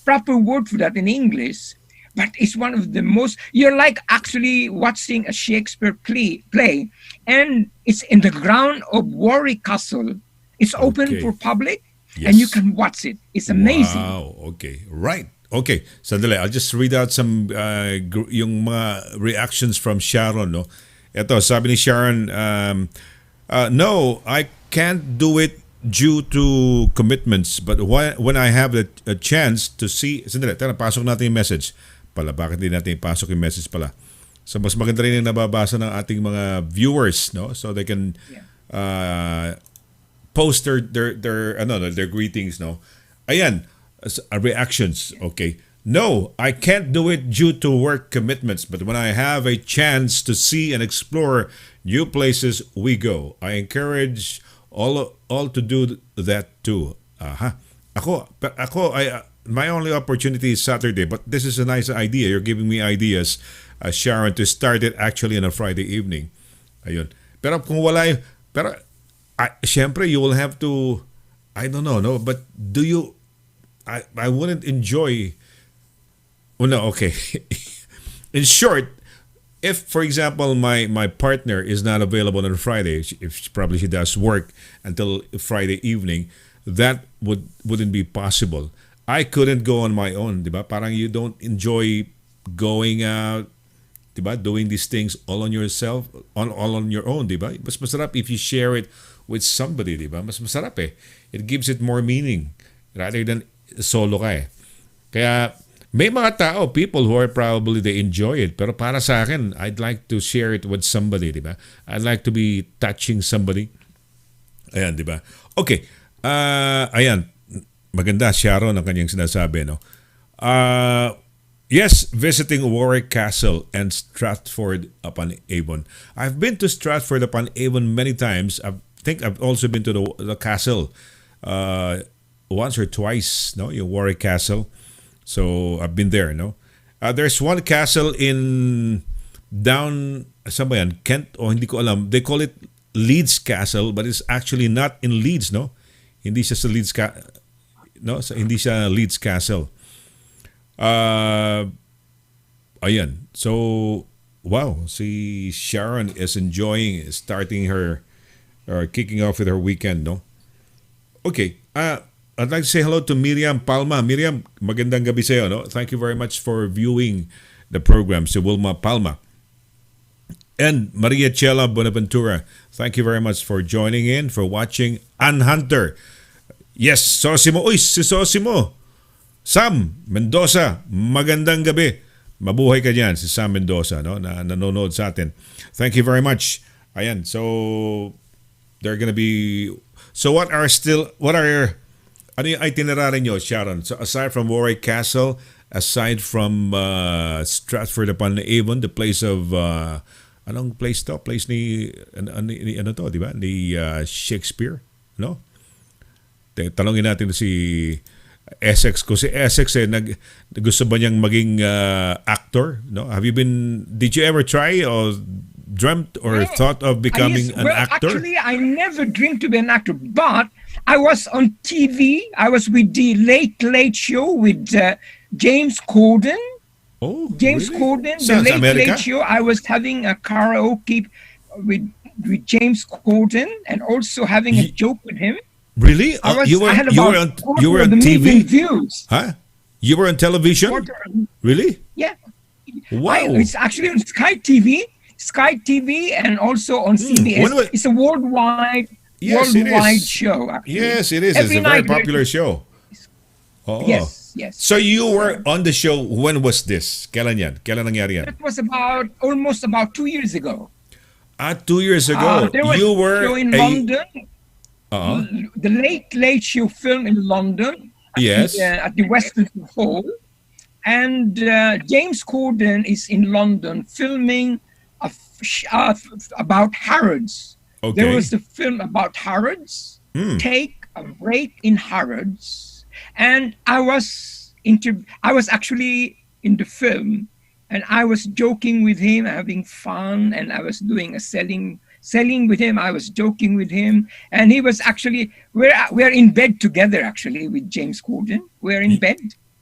proper word for that in English, but it's one of the most. You're like actually watching a Shakespeare play, and it's in the ground of Warwick Castle. It's open Okay. for public, Yes. and you can watch it. It's amazing. Wow. Okay. Right. Okay. Sandali. I'll just read out some yung mga reactions from Sharon. No. Ito, sabi ni Sharon, no, I can't do it due to commitments. But when I have a chance to see... Sandali. Tara, pasok natin yung message. Bakit di natin ipasok yung message pala? So, mas maganda rin yung nababasa ng ating mga viewers, no? So they can... post their greetings, no? Ayan, reactions, okay. No, I can't do it due to work commitments, but when I have a chance to see and explore new places, we go. I encourage all to do that too. My only opportunity is Saturday, but this is a nice idea. You're giving me ideas, Sharon, to start it actually on a Friday evening. Ayun. Pero kung wala yung, pero syempre you will have to, I don't know, no, but do you, I wouldn't enjoy. Well, no, okay. In short, if for example my partner is not available on Friday, if probably she does work until Friday evening, that wouldn't be possible. I couldn't go on my own, di ba? Parang you don't enjoy going out, di ba? Doing these things all on yourself, all on your own, di ba? Mas masarap if you share it with somebody, di ba? Mas masarap eh. It gives it more meaning rather than solo ka eh. Kaya may mga tao, people who are probably they enjoy it, pero para sa akin, I'd like to share it with somebody, di ba? I'd like to be touching somebody. Ayan, di ba? Okay. Ayan. Maganda, Sharon, ang kanyang sinasabi, no? Yes, visiting Warwick Castle and Stratford-upon-Avon. I've been to Stratford-upon-Avon many times. I think I've also been to the castle once or twice, no? Yung Warwick Castle. So, I've been there, no? There's one castle in saan ba yan? Kent, o hindi ko alam. They call it Leeds Castle, but it's actually not in Leeds, no? Hindi siya sa Leeds no? So, hindi siya Leeds Castle. Ayan. So, wow. Si Sharon is enjoying starting her or kicking off with her weekend, no? Okay. I'd like to say hello to Miriam Palma. Miriam, magandang gabi sa'yo, no? Thank you very much for viewing the program. Si Wilma Palma. And Maria Chela Bonaventura, thank you very much for joining in, for watching. Ann Hunter. Yes, Sosimo. Uy, si Sosimo. Sam Mendoza, magandang gabi. Mabuhay ka dyan, si Sam Mendoza, no? Na nanonood sa atin. Thank you very much. Ayan, so they're gonna be... So what are ano yung itinerary nyo, Sharon? So aside from Warwick Castle, aside from Stratford-upon-Avon, the place of... anong place to? Place ni... ano to, di ba? Ni Shakespeare, no? Talongin natin si Essex. Kung si Essex gusto ba niyang maging actor, no? Did you ever try or dreamt or thought of becoming an actor? Actually, I never dreamed to be an actor, but I was on TV. I was with the Late Show with James Corden. Oh, James really? Corden, Sa the Amerika? Late Show. I was having a karaoke with James Corden and also having a joke with him. Really? You were on TV? Views. Huh? You were on television? Really? Yeah. Wow. It's actually on Sky TV, and also on CBS. It's a worldwide show. Actually. Yes, it is. Every it's a very night popular show. Oh. Yes. So you were on the show. When was this? Kailan yan? Kailan nangyari yan? It was almost about 2 years ago. 2 years ago. There was You a were show in London. Uh-huh. The Late Show film in London. Yes. At the Western Hall. And James Corden is in London filming about Harrods. Okay. There was a film about Harrods. Take a break in Harrods. And I was actually in the film, and I was joking with him, having fun, and I was doing a selling selling with him. I was joking with him, and he was actually we're in bed together actually with James Corden. We're in bed.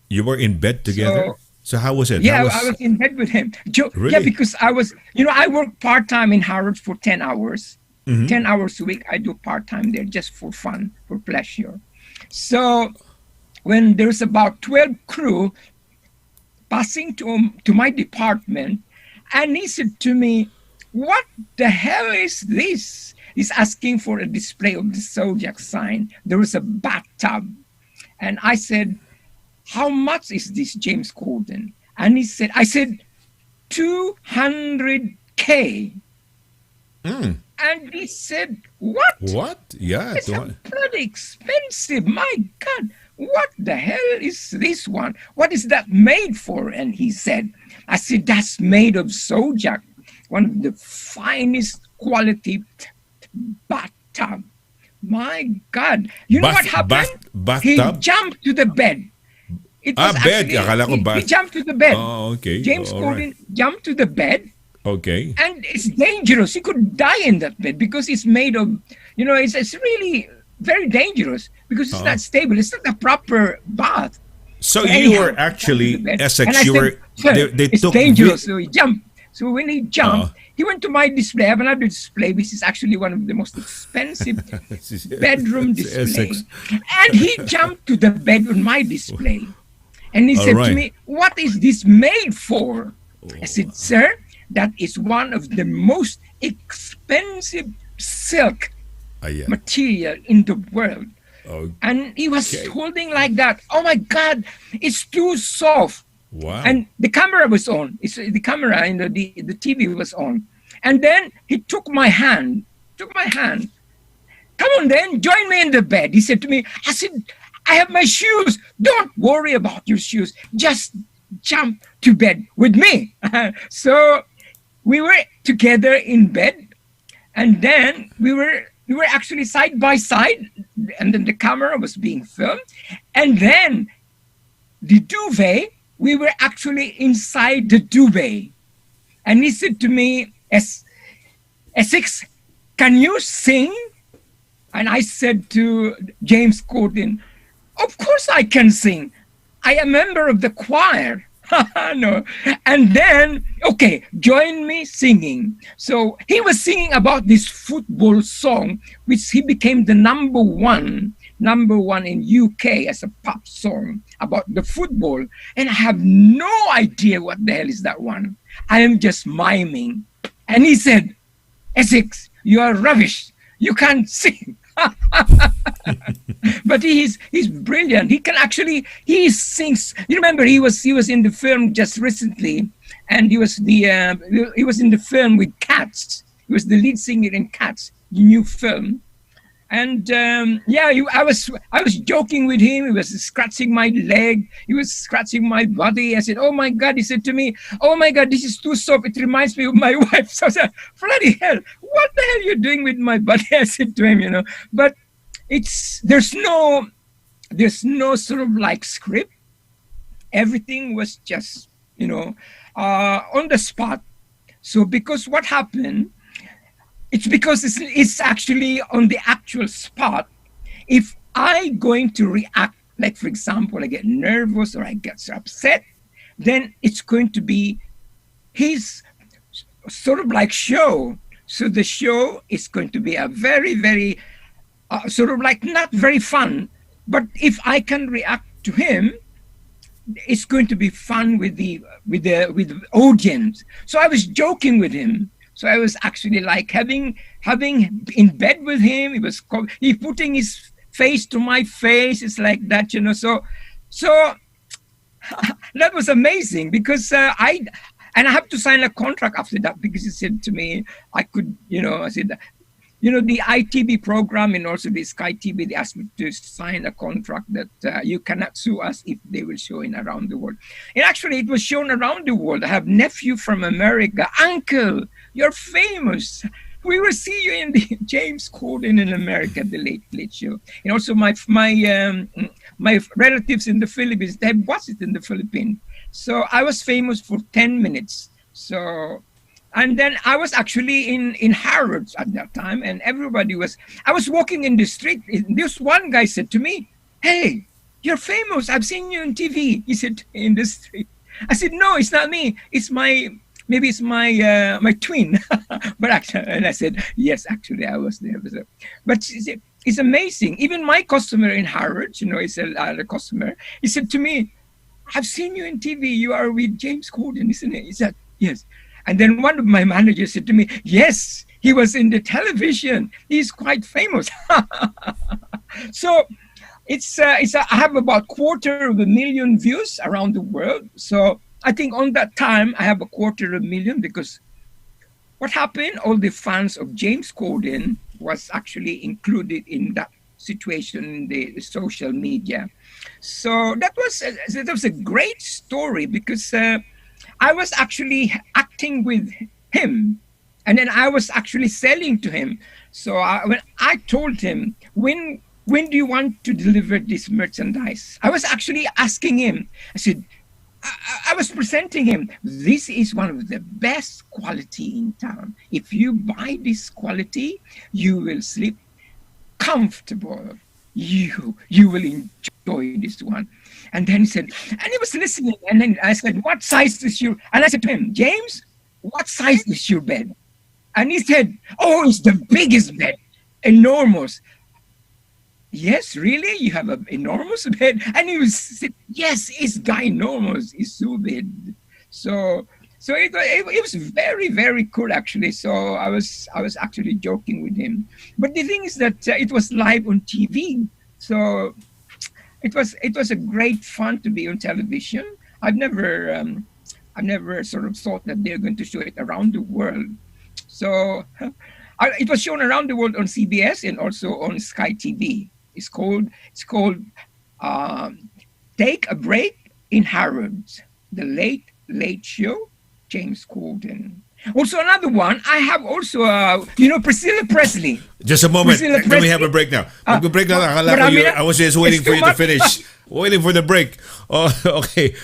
You were in bed together. So how was it? Yeah, How I was in bed with him. Yeah, Really? because I was, I work part time in Harrods for 10 hours. 10 hours a week. I do part time there just for fun, for pleasure. So when there's about 12 crew passing to my department, and he said to me, "What the hell is this?" He's asking for a display of the Zodiac sign. There was a bathtub. And I said, "How much is this, James Corden?" And I said, $200K. And he said, "What? What? Yeah. It's pretty expensive. My God, what the hell is this one? What is that made for?" And he said, I said, "That's made of Zodiac, one of the finest quality bathtub." My God. You know what happened? He bathtub? jumped to the bed. It was bed. Akala ko he jumped to the bed. Oh, okay. James All Corden right. jumped to the bed. Okay. And it's dangerous. He could die in that bed because it's made of, it's really very dangerous because it's not stable. It's not a proper bath. So But you anyhow, were he jumped to actually the bed. Essex. And I You said, were. "Sir, They it's took dangerous." So he jumped. So when he jumped, Uh-huh. he went to my display. I have another display, which is actually one of the most expensive bedroom It's display. Essex. And he jumped to the bed on my display. And he All said right. to me, "What is this made for?" I said, "Sir, that is one of the most expensive silk Yeah. material in the world." Oh, And he was Okay. holding like that. "Oh my God, it's too soft." wow. And the camera was on. The camera and the TV was on. And then he took my hand. "Come on then, join me in the bed." He said to me, I said, "I have my shoes. Don't worry about your shoes. Just jump to bed with me." So we were together in bed, and then we were actually side by side, and then the camera was being filmed, and then the duvet, we were actually inside the duvet. And he said to me, Essex, can you sing?" And I said to James Corden, "Of course I can sing. I am a member of the choir." No. And then, okay, join me singing. So he was singing about this football song, which he became the number one in UK as a pop song about the football. And I have no idea what the hell is that one. I am just miming. And he said, "Essex, you are rubbish. You can't sing." But he's brilliant. He sings. You remember he was in the film just recently, and he was in the film with Cats. He was the lead singer in Cats, the new film. And I was joking with him. He was scratching my leg. He was scratching my body. I said, "Oh my God!" He said to me, "Oh my God, this is too soft. It reminds me of my wife." So I said, "Bloody hell! What the hell are you doing with my body?" I said to him, But there's no sort of like script. Everything was just on the spot. So because what happened? It's because it's actually on the actual spot. If I going to react, like for example, I get nervous or I get so upset, then it's going to be his sort of like show. So the show is going to be a very, very sort of like not very fun. But if I can react to him, it's going to be fun with the audience. So I was joking with him. So I was actually like having in bed with him. He putting his face to my face. It's like that, So that was amazing because I have to sign a contract after that because he said to me I could, I said, the ITV program and also the Sky TV, they asked me to sign a contract that you cannot sue us if they will show in around the world. And actually, it was shown around the world. I have nephew from America. "Uncle, you're famous. We will see you in the James Corden in America, the Late Show." And also my relatives in the Philippines, they watched it in the Philippines. So I was famous for 10 minutes. So And then I was actually in Harrods at that time, and everybody was. I was walking in the street. This one guy said to me, "Hey, you're famous. I've seen you on TV." He said in the street. I said, "No, it's not me. It's my maybe it's my twin." But actually, and I said, "Yes, actually, I was there." But it's amazing. Even my customer in Harrods, it's a customer. He said to me, "I've seen you in TV. You are with James Corden, isn't it?" He said, "Yes." And then one of my managers said to me, "Yes, he was in the television. He's quite famous." So I have about 250,000 views around the world. So I think on that time I have 250,000 because what happened? All the fans of James Corden was actually included in that situation in the social media. So that was a great story because I was actually acting with him, and then I was actually selling to him. So when I told him, when do you want to deliver this merchandise? I was actually asking him. I said, I was presenting him. This is one of the best quality in town. If you buy this quality, you will sleep comfortable. You will enjoy this one. And then he said, and he was listening. And then I said, "What size is your?" And I said to him, "James, what size is your bed?" And he said, "Oh, it's the biggest bed, enormous." "Yes, really? You have an enormous bed?" And he said, "Yes, it's ginormous. It's so big." So it was very, very cool actually. So I was actually joking with him. But the thing is that it was live on TV. So it was a great fun to be on television. I've never sort of thought that they're going to show it around the world. So it was shown around the world on CBS and also on Sky TV. It's called Take a Break in Harrods, The Late Late Show, James Corden. Also another one, I have also, Priscilla Presley. Just a moment. Priscilla Can we Presley. have a break now? Mag-break na lang. Akala ko marami na. I was just waiting It's for too you to much. finish. Waiting for the break. Oh, okay.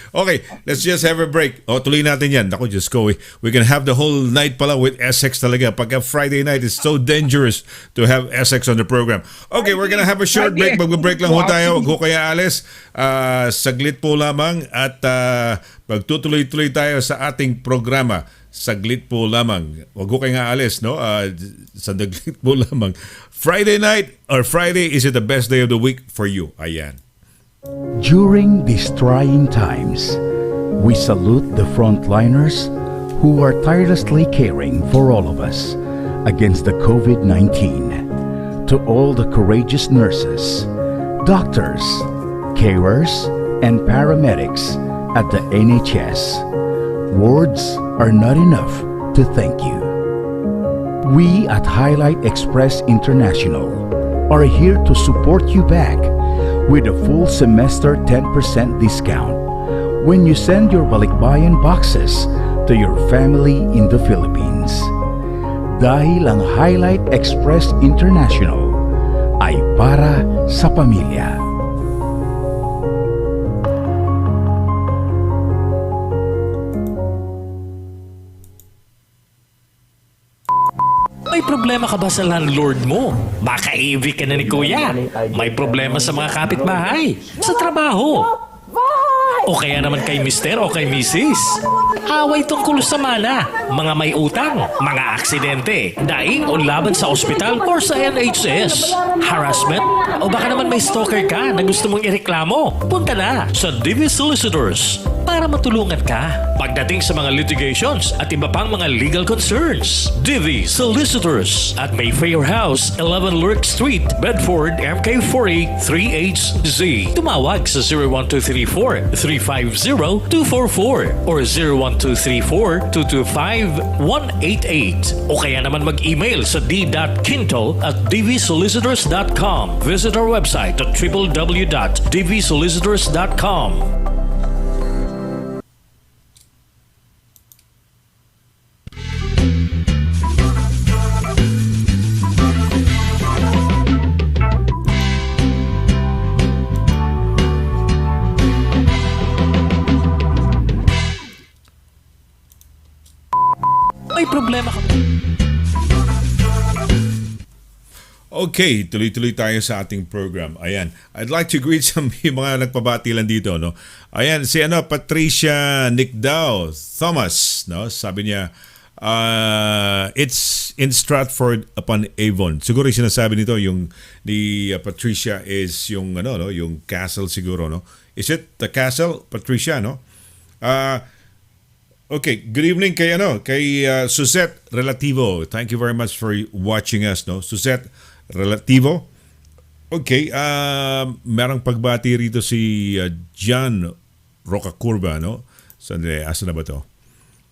Let's just have a break. Tuloy natin yan. Naku, just go. We can have the whole night pala with SX talaga. Pagka Friday night, it's so dangerous to have SX on the program. Okay, we're gonna have a short break. Mag-break lang ho tayo. Huwag ho kaya alis. Saglit po lamang at magtutuloy-tuloy tayo sa ating programa. Saglit po lamang. Huwag ko kayong aalis, no? Saglit po lamang. Friday night or Friday, is it the best day of the week for you? Ayan. During these trying times, we salute the frontliners who are tirelessly caring for all of us against the COVID-19. To all the courageous nurses, doctors, carers, and paramedics at the NHS, words are not enough to thank you. We at Highlight Express International are here to support you back with a full semester 10% discount when you send your balikbayan boxes to your family in the Philippines. Dahil ang Highlight Express International ay para sa pamilya. May problema ka ba sa landlord mo? Baka evict ka na ni Kuya. May problema sa mga kapitbahay, sa trabaho. O kaya naman kay Mister o kay Mrs. Away tungkol sa mana, mga may utang, mga aksidente, daing o laban sa ospital or sa NHS, harassment, o baka naman may stalker ka na gusto mong ireklamo. Punta na sa DV Solicitors para matulungan ka pagdating sa mga litigations at iba pang mga legal concerns. DV Solicitors at Mayfair House, 11 Lurk Street, Bedford, MK40 3HZ. Tumawag sa 01234-350-244 or 01234-225-188 o kaya naman mag-email sa d.quinto@dvsolicitors.com. Visit our website at www.dvsolicitors.com. May problema ka ba? Okay, tuloy-tuloy tayo sa ating program. Ayan. I'd like to greet some yung mga nagpabati lang dito, no. Ayan, si Patricia Nickdow Thomas, no. Sabi niya, it's in Stratford upon Avon. Siguro yung sinasabi nito yung ni Patricia is yung yung castle siguro, no. Is it the castle, Patricia, no? Okay, good evening kay Suzette Relativo. Thank you very much for watching us, no. Suzette Relativo. Okay, merong pagbati rito si John Rocacurva, no? Sandali, asa na ba to?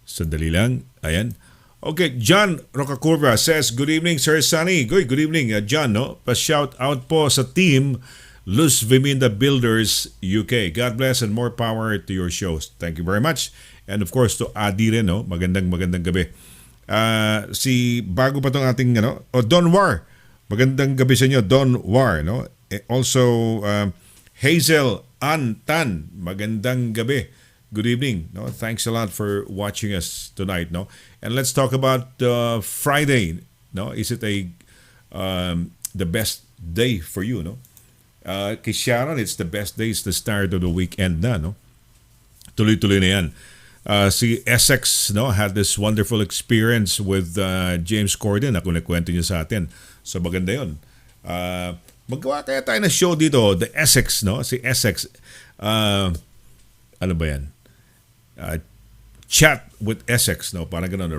Sandali lang. Ayan. Okay, John Rocacurva says, good evening, Sir Sonny. Good evening, John, no? Pa-shout out po sa team Luz Viminda Builders UK. God bless and more power to your shows. Thank you very much. And of course, to Adi rin, no? Magandang gabi. Si bago pa tong ating, Don War. Magandang gabi sa inyo, Don War, no? Also, Hazel Ann Tan, magandang gabi. Good evening, no? Thanks a lot for watching us tonight, no? And let's talk about Friday, no? Is it the best day for you, no? Kay Sharon, it's the best day, it's the start of the weekend na, no? Tuloy-tuloy na yan. Si Essex, no, had this wonderful experience with James Corden. Ako nagkwento niya sa atin. So maganda yun. Magawa kaya tayo na show dito, the Essex, no? Si Essex, ano ba yan? Chat with Essex, no? Parang gano'n,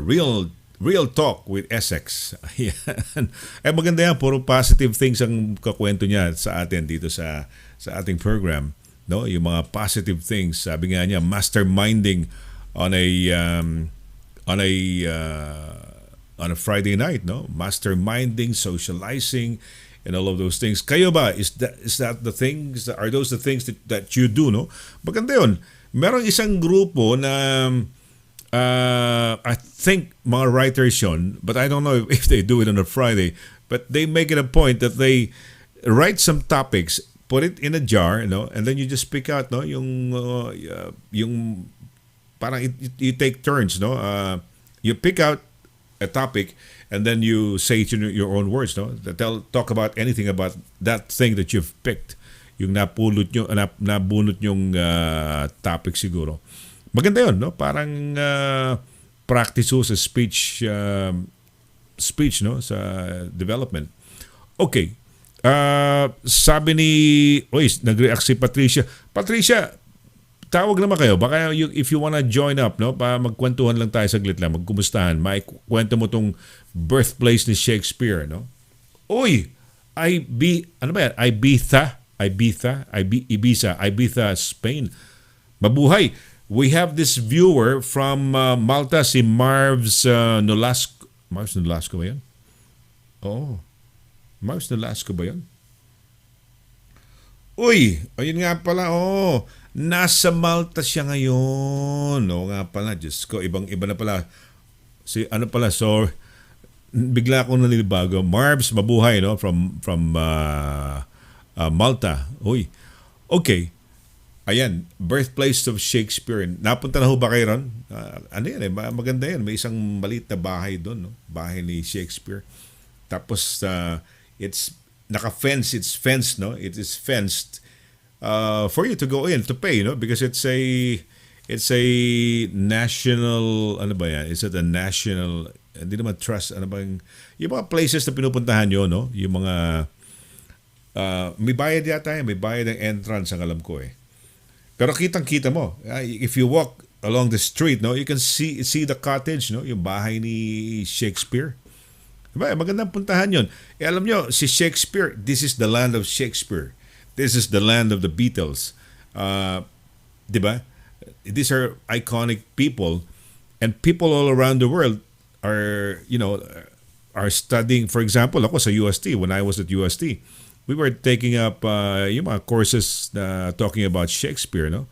real talk with Essex. Ayan. Maganda yan, puro positive things ang kakwento niya sa atin dito sa ating program, no? Yung mga positive things, sabi nga niya, masterminding on a Friday night, no? Masterminding, socializing, and all of those things. Kayo ba, is that the things, are those the things that you do, no? Maganda yun. Merong isang grupo na I think mga writers yun, but I don't know if they do it on a Friday, but they make it a point that they write some topics, put it in a jar, no? And then you just pick out, no? Yung parang you take turns, no? You pick out a topic and then you say it in your own words, no? Talk about anything about that thing that you've picked. Yung nabunot yung topic siguro. Maganda yun, no? Parang practice sa speech, no? Sa development. Okay. Sabi ni, nag-react si Patricia. Patricia, tawag naman kayo. Baka if you wanna join up, no? Magkwentuhan lang tayo saglit lang, magkumustahan. Kwento mo tong birthplace ni Shakespeare, no? Ibiza, Spain. Mabuhay. We have this viewer from Malta, si Marv's Nolasco. Marv's Nolasco ba yan? Oo. Marv's Nolasco ba yan? Ayun nga pala, nasa Malta siya ngayon. Oo nga pala, Diyos ko, ibang-iba na pala. So, bigla akong nanilibago. Marv's, mabuhay, no? From Malta. Okay. Ayan, birthplace of Shakespeare. Napunta na ho ba kayo ron? Maganda yan. May isang maliit na bahay doon, no? Bahay ni Shakespeare. Tapos, it's naka-fence, it's fenced, no? It is fenced for you to go in, to pay, no? Because it's a national, ano ba yan? Is it a national, hindi naman trust, ano ba yung mga places na pinupuntahan nyo, no? Yung mga, may bayad yata yan, may bayad ang entrance, ang alam ko eh. Pero kitang-kita mo, if you walk along the street, no, you can see the cottage, no, yung bahay ni Shakespeare. Diba? Magandang puntahan yun. Alam nyo, si Shakespeare, this is the land of Shakespeare. This is the land of the Beatles. Diba? These are iconic people, and people all around the world are studying. For example, ako sa UST, when I was at UST, we were taking up yung mga courses talking about Shakespeare, no?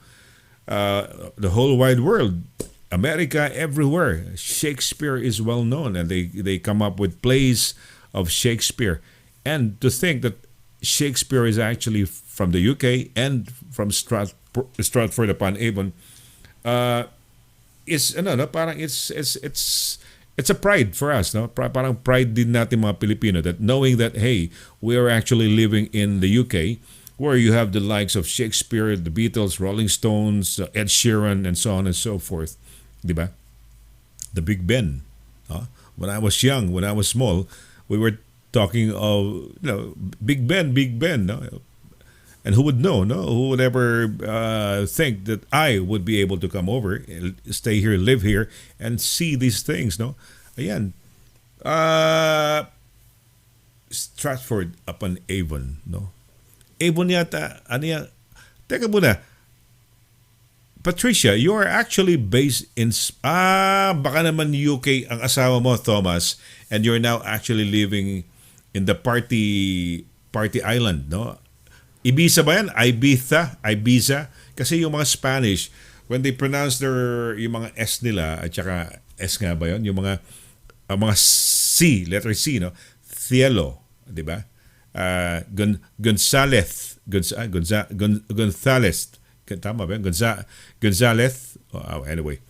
The whole wide world, America, everywhere, Shakespeare is well known, and they come up with plays of Shakespeare. And to think that Shakespeare is actually from the UK and from Stratford upon Avon, parang it's it's a pride for us, no? Parang pride din natin mga Pilipino that knowing that, hey, we are actually living in the UK where you have the likes of Shakespeare, the Beatles, Rolling Stones, Ed Sheeran, and so on and so forth. Di ba? The Big Ben. When I was young, when I was small, we were talking of Big Ben, Big Ben. No? And who would know? No, who would ever think that I would be able to come over, stay here, live here, and see these things? No, ayan. Stratford upon Avon. No, Avon yata. Ano yan? Teka muna. Patricia, you are actually based in baka naman UK ang asawa mo, Thomas, and you're now actually living in the party island, no? Ibiza ba yan? Ibiza? Kasi yung mga Spanish, when they pronounce yung mga S nila, at saka S nga ba yun? Yung mga C, letter C, no? Cielo, di ba? Gonzales. Tama ba yun? Gonzales. Anyway.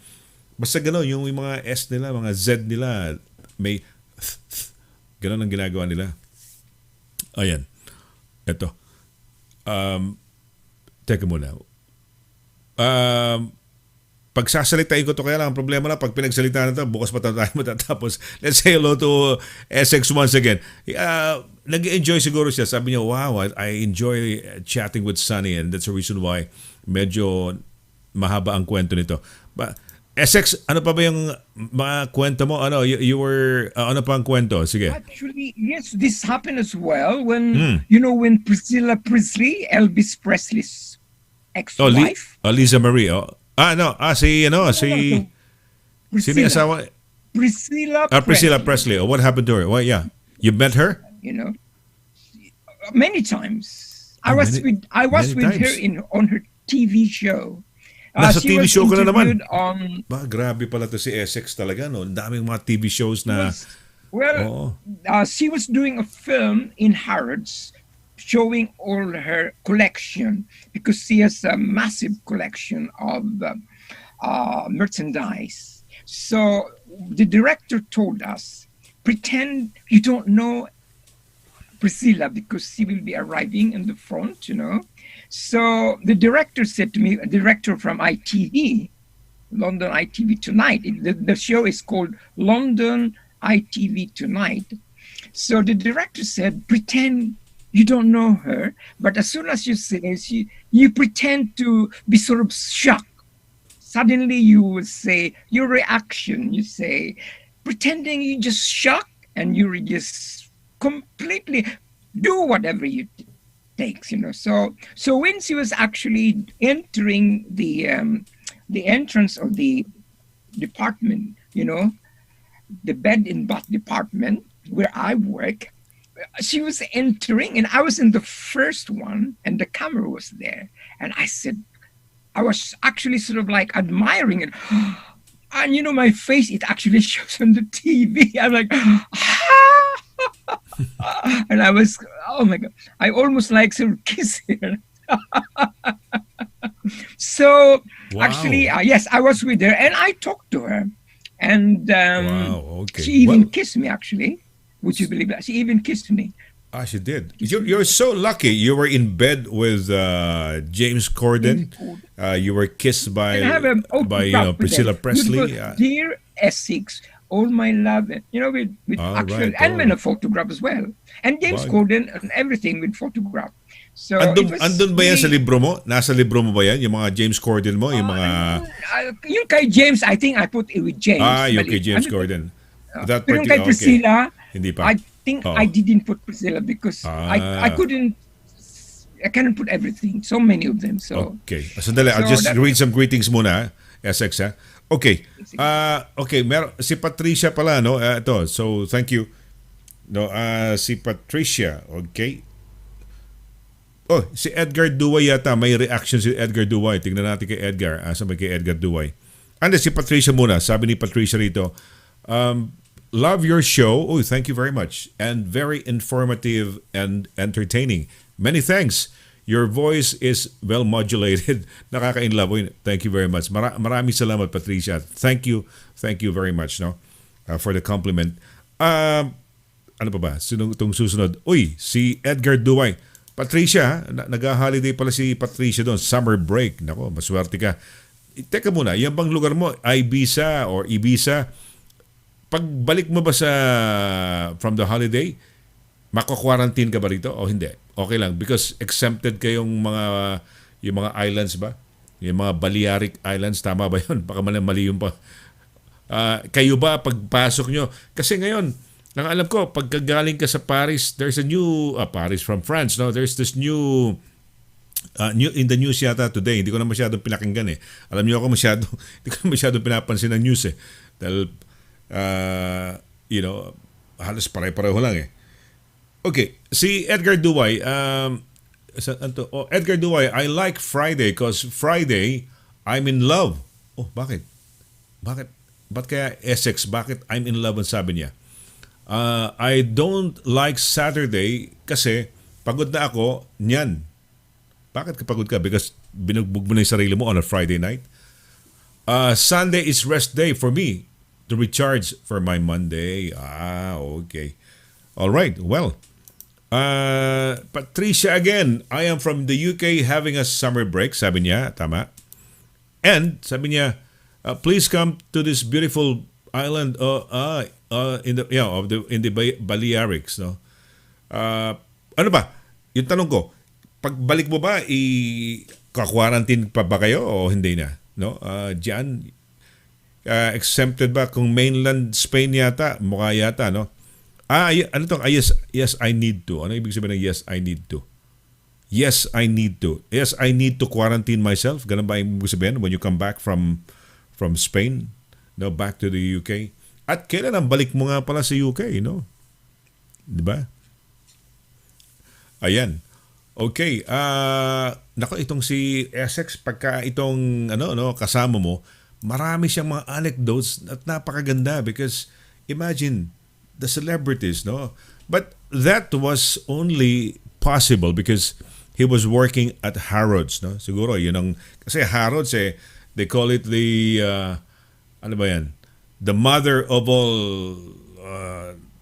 Basta gano'n, yung mga S nila, mga Z nila, may gano'n ang ginagawa nila. Ayan. Ito. Teka muna. Pagsasalitain ko to kaya lang, ang problema na pag pinagsalita na to, bukas pa tayo matatapos. Let's say hello to Essex once again. Nag-enjoy siguro siya. Sabi niya, wow, I enjoy chatting with Sonny, and that's the reason why medyo mahaba ang kwento nito. But Essex, ano pa ba yung mga kwento mo? Ano, you were, ano pa ang kwento? Sige. Actually, yes, this happened as well when, when Priscilla Presley, Elvis Presley's ex-wife. Lisa Marie. Si sino yung asawa? Priscilla Presley. What happened to her? Well, yeah. You met her? Many times. I was with her on her TV show. Nasa TV show ko na naman. Grabe pala to si Essex talaga, no? Ang daming mga TV shows na... She was doing a film in Harrods showing all her collection because she has a massive collection of merchandise. So the director told us, pretend you don't know Priscilla because she will be arriving in the front, So the director said to me, a director from ITV, London ITV Tonight. The show is called London ITV Tonight. So the director said, pretend you don't know her, but as soon as you say you pretend to be sort of shocked. Suddenly you will say your reaction. You say, pretending you just shocked, and you just completely do whatever you takes. So when she was actually entering the entrance of the department, the bed and bath department where I work, she was entering, and I was in the first one, and the camera was there, and I was actually sort of like admiring it, and my face, it actually shows on the TV. I'm like, and I was, oh my God, I almost like sort of kissing her. So actually, yes, I was with her, and I talked to her, and she even kissed me, actually. Would you believe that? She even kissed me. She did. You're so lucky. You were in bed with James Corden. You were kissed by Priscilla Presley. Dear Essex, all my love. With actual and a photograph as well. And James Corden and everything with photograph. So andun ba yan sa libro mo? Nasa libro mo ba yan? Yung mga James Corden mo? Yung mga... yung kay James, I think I put it with James. Yung kay James Corden. Pero yung kay Priscilla, hindi pa. I think I didn't put Priscilla because I cannot put everything. So many of them. So okay. Sandali, I'll just read some greetings muna, Essex, ha? Okay. Okay, si Patricia pala, no? Ito. So, thank you. No, si Patricia, okay? Oh, si Edgar Duway yata. May reaction si Edgar Duway. Tingnan natin kay Edgar. Sabi kay Edgar Duway. Si Patricia muna. Sabi ni Patricia rito, love your show. Oh, thank you very much. And very informative and entertaining. Many thanks. Your voice is well modulated. Nakaka-inlove. Thank you very much. Maraming salamat, Patricia. Thank you. Thank you very much. No? for the compliment. Ano pa ba? Sino itong susunod? Uy, si Edgar Duway. Patricia, nag-holiday pala si Patricia doon. Summer break. Nako, maswerte ka. Teka muna, yan bang lugar mo? Ibiza or Ibiza? Pagbalik mo ba from the holiday, mako-quarantine ka ba rito o hindi? Okay lang because exempted kayong yung mga islands ba? Yung mga Balearic Islands, tama ba yun? Baka mali yung pa. Kayo ba pagpasok nyo? Kasi ngayon, ang alam ko, pagkagaling ka sa Paris, there's a new, Paris from France, no? There's this new in the news yata today, hindi ko na masyadong pinakinggan eh. Alam niyo ako hindi ko na masyadong pinapansin ng news eh. Dahil, halos pare-pareho lang eh. Okay, si Edgar Duway, Edgar Duway, I like Friday because Friday, I'm in love. Oh, bakit? Ba't kaya Essex? Bakit I'm in love ang sabi niya? I don't like Saturday kasi pagod na ako niyan. Bakit ka pagod ka? Because binugbog mo na yung sarili mo on a Friday night. Sunday is rest day for me to recharge for my Monday. Okay. All right. Well, Patricia again, I am from the UK having a summer break, sabi niya, tama. And sabi niya, please come to this beautiful island in the Balearics, no. Ano ba? Yung tanong ko, pagbalik mo ba ka-quarantine pa ba kayo o hindi na, no? Diyan exempted ba kung mainland Spain yata, mukha yata, no? Ano to? Yes, I need to. Ano ibig sabihin ng yes, I need to? Yes, I need to. Yes, I need to quarantine myself. Ganun ba yung ibig sabihin when you come back from Spain, no, back to the UK? At kailan ang balik mo nga pala sa UK, no? Di ba? Ayan. Okay. Nako, itong si Essex, pagka itong kasama mo, marami siyang mga anecdotes at napakaganda because imagine the celebrities, no? But that was only possible because he was working at Harrods, no? Siguro yun ang kasi Harrods they call it the ano ba yan? The mother of all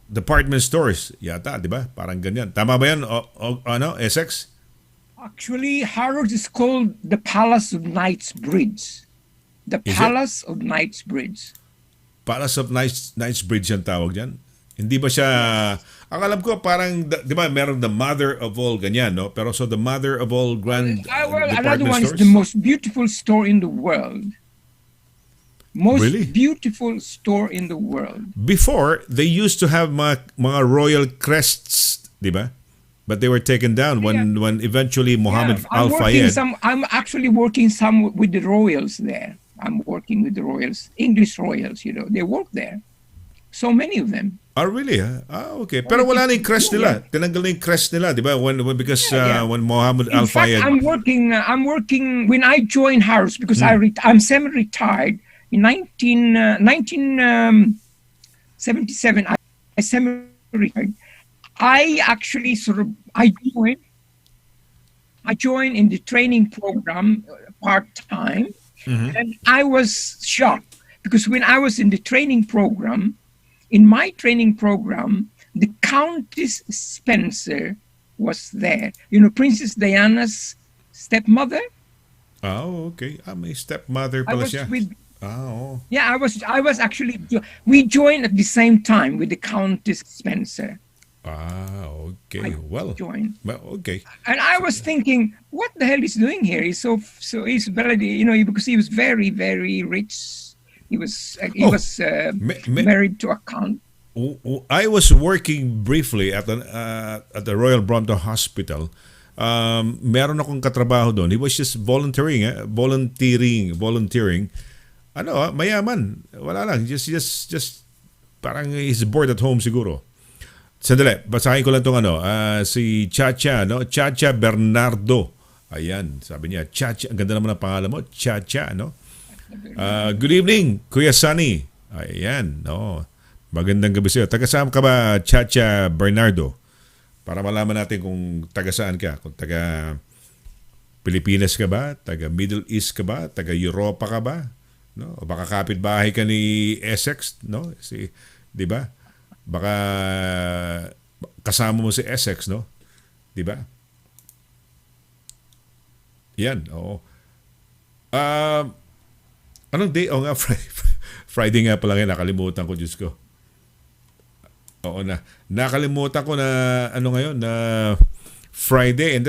department stores yata, di ba? Parang ganyan. Tama ba yan? Essex? Actually, Harrods is called the Palace of Knightsbridge. The Palace of Knightsbridge. Palace of Knightsbridge ang tawag dyan? Hindi ba siya, ang alam ko parang, di ba, meron the mother of all ganyan, no? Pero so the mother of all grand another department one stores? is the most beautiful store in the world. Most Really? beautiful store in the world. Before, they used to have mga royal crests, di ba? But they were taken down when eventually Mohammed Al Fayed. I'm actually working some with the royals there. I'm working with the royals, English royals, they work there. So many of them. Oh, really? Okay. Pero wala na yung crest nila. Tinanggal na yung crest nila, di ba? Because when Mohammed Al Fayed... I'm working when I joined Harrods because I'm semi-retired. In 1977, I semi-retired. I actually I joined in the training program part-time. Mm-hmm. And I was shocked because when I was in the training program, in my training program, the Countess Spencer was there. Princess Diana's stepmother. Oh, okay. May stepmother pala siya. Yeah, I was actually, we joined at the same time with the Countess Spencer. Okay. Joined. Well, okay. And I was thinking, what the hell is doing here? He's he's very, because he was very, very rich. He was married to a count. I was working briefly at the Royal Brompton Hospital. Meron akong katrabaho doon. He was just volunteering. Mayaman. Wala lang. Just parang he's bored at home siguro. Sandali, basahin ko lang itong si Chacha, no? Chacha Bernardo. Ayan, sabi niya, Chacha, ang ganda naman ang pangalan mo, Chacha, no? Good evening, Kuya Sonny. Ayan, no? Magandang gabi sa'yo. Taga-saan ka ba, Chacha Bernardo? Para malaman natin kung taga-saan ka. Kung taga Pilipinas ka ba? Taga Middle East ka ba? Taga Europa ka ba? No? O baka kapitbahay ka ni Essex, no? 'di ba? Baka kasama mo si Essex, no? 'Di ba? Yan, oo. Anong day? Oh nga, Friday nga pala ngayon. Nakalimutan ko, Diyos ko. Oo na. Nakalimutan ko na ano ngayon, na Friday. And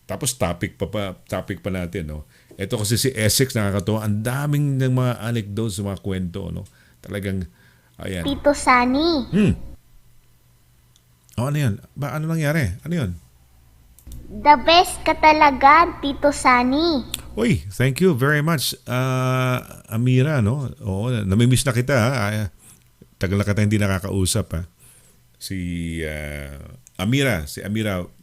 tapos topic pa natin, no? Ito kasi si Essex, nakakatawa. Ang daming ng mga anecdotes, mga kwento, no? Talagang, ayan. Tito Sunny, Oh, ano yan? Ano nangyari? Ano yun? the best ka talaga, Tito Sunny. Uy, thank you very much, Amira, no? Oo, namimiss na kita, ha? Tagal na kita hindi nakakausap, ha? Si Amira,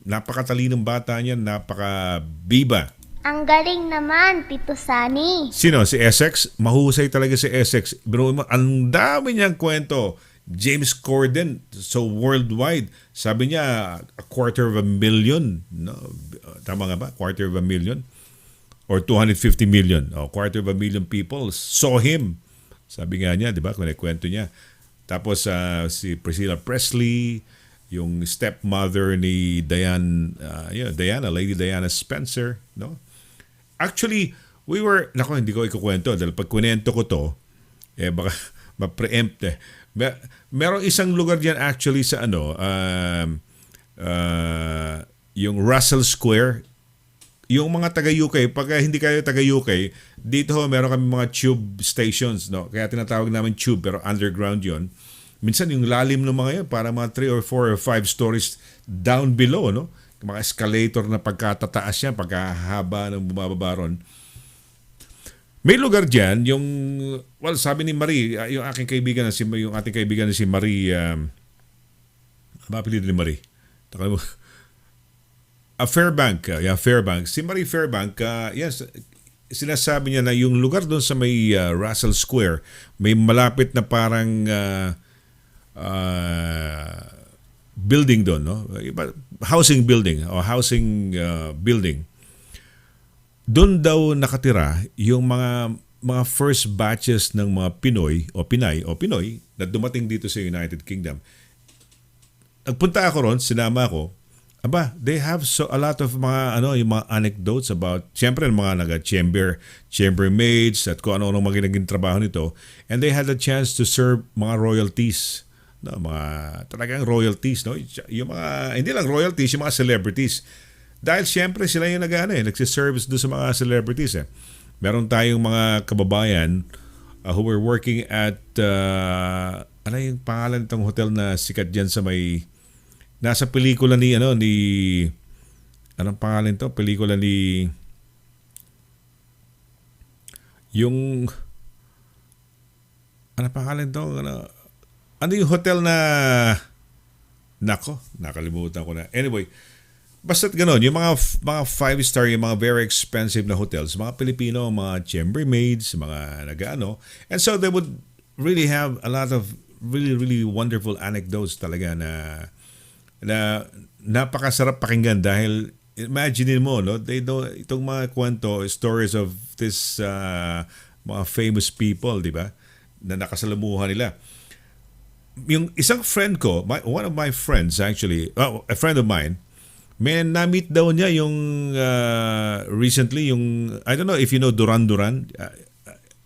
napakatalinong bata niya, napaka-biba. Ang galing naman, Tito Sunny. Sino? Si Essex? Mahusay talaga si Essex. Pero ang dami niyang kwento. James Corden, so worldwide. Sabi niya, 250,000. No? Tama nga ba? 250,000? Or 250 million. 250,000 people saw him. Sabi nga niya, di ba? Kung kwento niya. Tapos si Priscilla Presley, yung stepmother ni Diana, Lady Diana Spencer. No? Actually, hindi ko ikukwento. Dahil pag kwento ko to, baka ma-preempt eh. Merong isang lugar diyan actually sa yung Russell Square. Yung mga taga-UK, pag hindi kayo taga-UK, dito meron kami mga tube stations, no? Kaya tinatawag namin tube, pero underground yon. Minsan yung lalim ng mga yun, para mga 3 or 4 or 5 stories down below, no? Mga escalator na pagkatataas yan, pagkahaba ng bumababa ron. May lugar diyan yung sabi ni Marie, yung ating kaibigan na si Marie, apelido ni Marie. Fairbank, Fairbank. Si Marie Fairbank, yes, sinasabi niya na yung lugar doon sa may Russell Square, may malapit na parang building doon, no? Housing building. Doon daw nakatira yung mga first batches ng mga Pinoy na dumating dito sa United Kingdom. Nagpunta ako ron, sinama ko. They have a lot of mga yung mga anecdotes about, siyempre mga chambermaids at kung ano mga naging trabaho nito, and they had a chance to serve mga royalties, no, mga talagang royalties, no, yung mga hindi lang royalties, yung mga celebrities. Dahil siyempre sila yung nagsiservice doon sa mga celebrities. Meron tayong mga kababayan who were working at ano yung pangalan ng hotel na sikat diyan sa may nasa pelikula ni anong pangalan to? Pelikula ni yung ano pangalan to? Ano yung hotel na nakalimutan ko na. Anyway, basta't ganon, yung mga 5-star, yung mga very expensive na hotels, mga Pilipino, mga chambermaids, mga and so they would really have a lot of really, really wonderful anecdotes talaga na napakasarap pakinggan dahil imagine mo, no, itong mga kwento, stories of this mga famous people, di ba, na nakasalamuhan nila. Yung isang friend ko, one of my friends actually, a friend of mine, na-meet daw niya yung recently yung, I don't know if you know Duran Duran.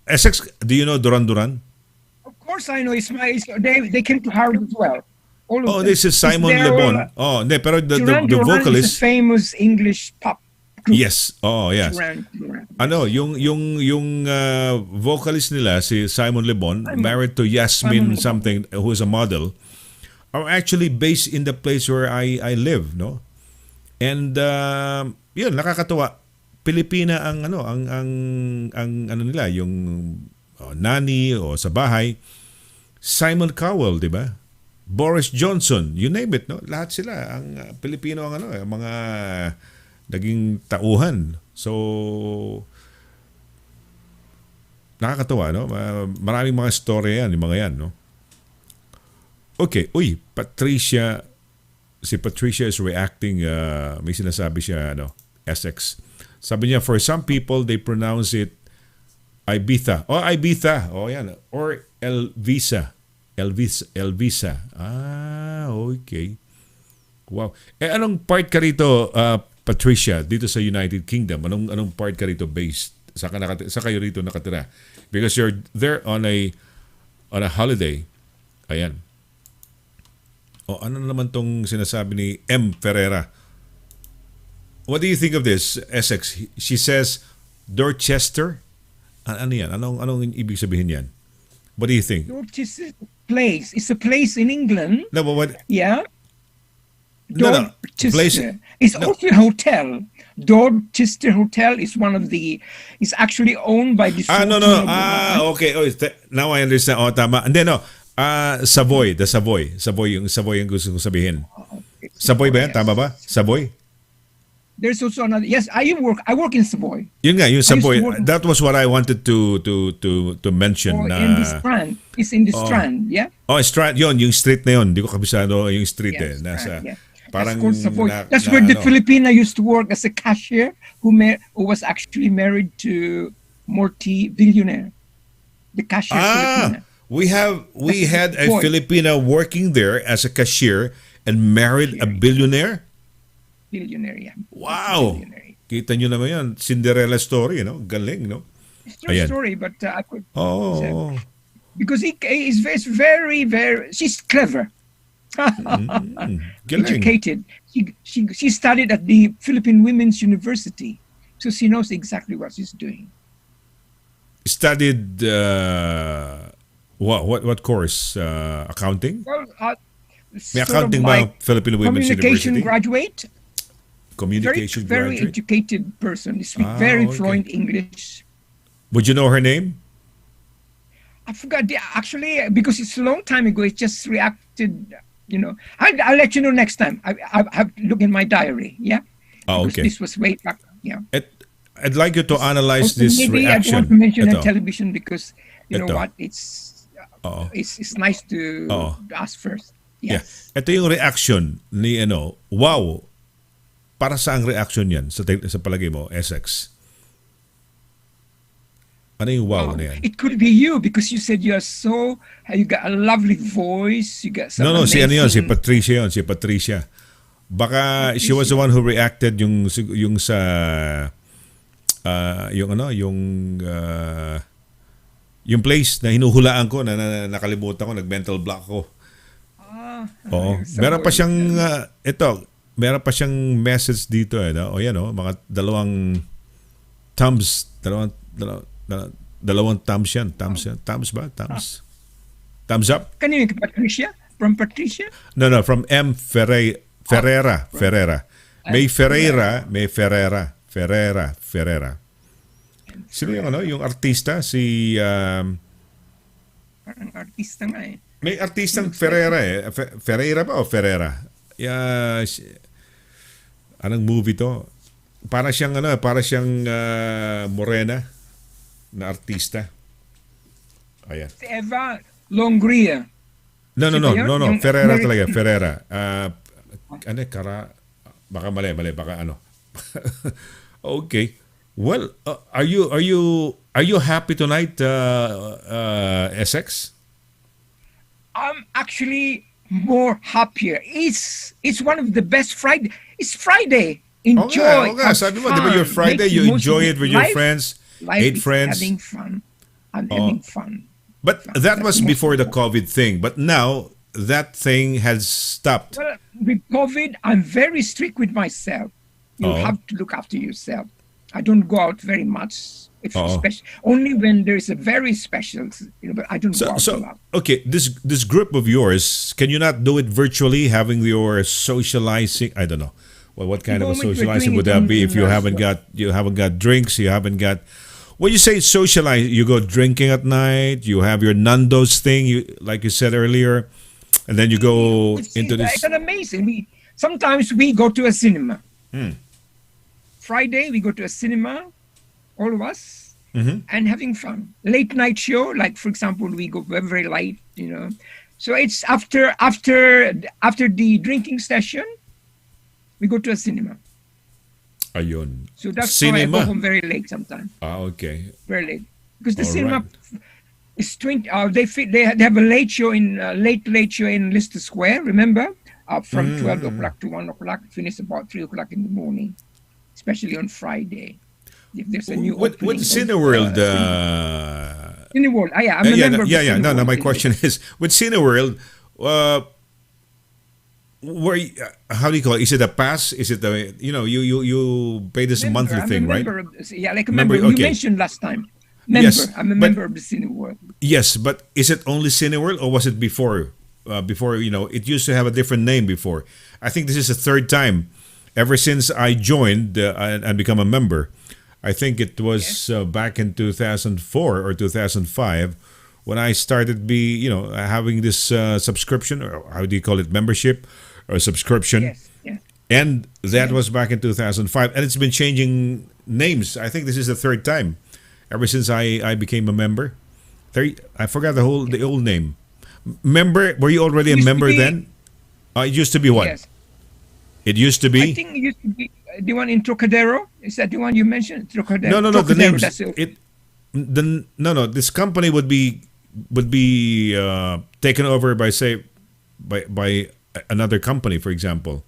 Essex, do you know Duran Duran? Of course I know. They came to Harvard as well. All of them. This is Simon Le Bon. Pero the vocalist, is a famous English pop group. Yes. Yes. Duran. Yung vocalist nila, si Simon Le Bon, married to Yasmin something, who is a model, are actually based in the place where I live, no? And yun, nakakatuwa. Pilipina ang nila, yung nani o sa bahay. Simon Cowell, di ba? Boris Johnson, you name it, no? Lahat sila ang Pilipino ang mga naging tauhan. So nakakatuwa, no? Maraming mga story yan, yung mga yan, no? Okay, si Patricia is reacting, may sinasabi siya, Essex. Sabi niya, for some people, they pronounce it Ibiza. Ibiza. Yan. Or Elvisa. Elvisa. Okay. Wow. Anong part ka rito, Patricia, dito sa United Kingdom? Anong part ka rito based? Sa kayo rito nakatira? Because you're there on a holiday. Ayan. O ano naman tong sinasabi ni M. Ferreira? What do you think of this, Essex? She says Dorchester. Ano yan? Anong ibig sabihin yan? What do you think? Dorchester place. It's a place in England. No, but what? Yeah. No, Dorchester. place. It's No. also a hotel. Dorchester Hotel is one of the. It's actually owned by the. No. Sultan of Oman. Okay. Now I understand. Tama. And then, Savoy. The Savoy. Savoy yung gusto kong sabihin. Savoy ba yan? Tama ba? Savoy? There's also another. Yes, I work in Savoy. Yun nga, yung I used to Savoy. work- That was what I wanted to mention. In the Strand. It's in the Strand. Yeah. Strand. Yung street na yun. Di ko kabisado yung street Yes, Nasa, yeah. parang That's called Savoy. That's na- where the ano. Filipina used to work as a cashier who was actually married to multi-billionaire. The cashier Filipina. We had a Savoy. Filipina working there as a cashier and married a billionaire. Billionaire, yeah. Wow. Billionaire. Kita nyo naman yan. Cinderella story, no? Galing, no? It's your Ayan. story, but I could. Oh. Because he is very, very. She's clever. Galing. Educated. She studied at the Philippine Women's University, so she knows exactly what she's doing. Studied what course? Accounting? Well, May sort of accounting like ba Philippine Women's communication University? graduate. Communication Very graduate? educated person. Speak very okay. fluent English. Would you know her name? I forgot actually because it's a long time ago. It just reacted. I'll let you know next time. I have to look in my diary. Yeah. Because Okay. This was way back. Yeah. I'd like you to analyze Also, this maybe reaction. I don't want to mention on Ito. television because you know Ito. what? It's Oo. it's nice to Oo. ask first. Yeah. Yes. Ito yung reaction ni wow. Para sa ang reaction yan sa palagay mo, Essex? Ano yung wow na yan? It could be you because you said you got a lovely voice. You got some No, si ano yun, si amazing- Patricia yun, si Patricia. Baka she was the one who reacted yung sa yung place na hinuhulaan ko na nakalimutan ko, nag-mental block ko. Oo. Meron pa siyang meron pa siyang message dito no? O yan mga dalawang thumbs, dalawang thumbs yan. Thumbs ba? Thumbs. Thumbs up? Kanina kay Patricia? From Patricia? No, from M. Ferreira. May Ferreira. Sino yung artista? Si Parang artista nga eh. may artistang Ferreira Ferreira ba o Ferreira? Anong movie to? Para siyang morena na artista. Ayan. Si Eva Longria. No. Yung Ferreira American- talaga, Ferreira. Baka mali, baka ano. Okay. Well, are you happy tonight, Essex? I'm actually more happier. It's one of the best Friday. It's Friday. Enjoy. Okay. Sabi mo, di ba your Friday, you enjoy it with your friends, Life 8 is friends. having fun. I'm having fun. But that was before the COVID thing. But now, that thing has stopped. Well, with COVID, I'm very strict with myself. You Oh. have to look after yourself. I don't go out very much. If Oh. only when there's a very special, but I don't go out a So lot. okay, this group of yours, can you not do it virtually, having your socializing? I don't know. Well, what kind of a moment we're socializing doing would it that be on if you haven't got drinks, you haven't got. When you say socialize, you go drinking at night, you have your Nando's thing, like you said earlier, and then you go into this. It's amazing. Sometimes we go to a cinema. Friday we go to a cinema, all of us, and having fun. Late night show, like for example, we go very, very late, So it's after the drinking session, we go to a cinema. Ayun. So that's why I Cinema. go home very late sometimes. Okay. Very late. Because the All cinema, right. It's 20. They have a late show in late show in Leicester Square. Remember, from 12 o'clock to 1 o'clock. Finish about 3 o'clock in the morning, especially on Friday. If there's a new With opening. Cineworld, Cineworld. I'm a member of yeah. No, Cineworld. my question is with Cineworld, where how do you call it? Is it a pass? Is it a you pay this monthly I'm thing, a right? member of, like a member. Member, You okay. mentioned last time. Member. Yes, I'm a but- member of the Cineworld. Yes, but is it only Cineworld or was it before? Before it used to have a different name before. I think this is the third time ever since I joined and become a member. I think it was back in 2004 or 2005 when I started having this subscription, or how do you call it, membership or subscription. Yes. Yeah. And that was back in 2005, and it's been changing names. I think this is the third time ever since I became a member. I forgot the old name. Member? Were you already a Used to member be- then? It used to be what? Yes. It used to I be. think it used to be the one in Trocadero. Is that the one you mentioned? Trocadero. No. The Trocadero, names. that's it. No. This company would be taken over by another company, for example.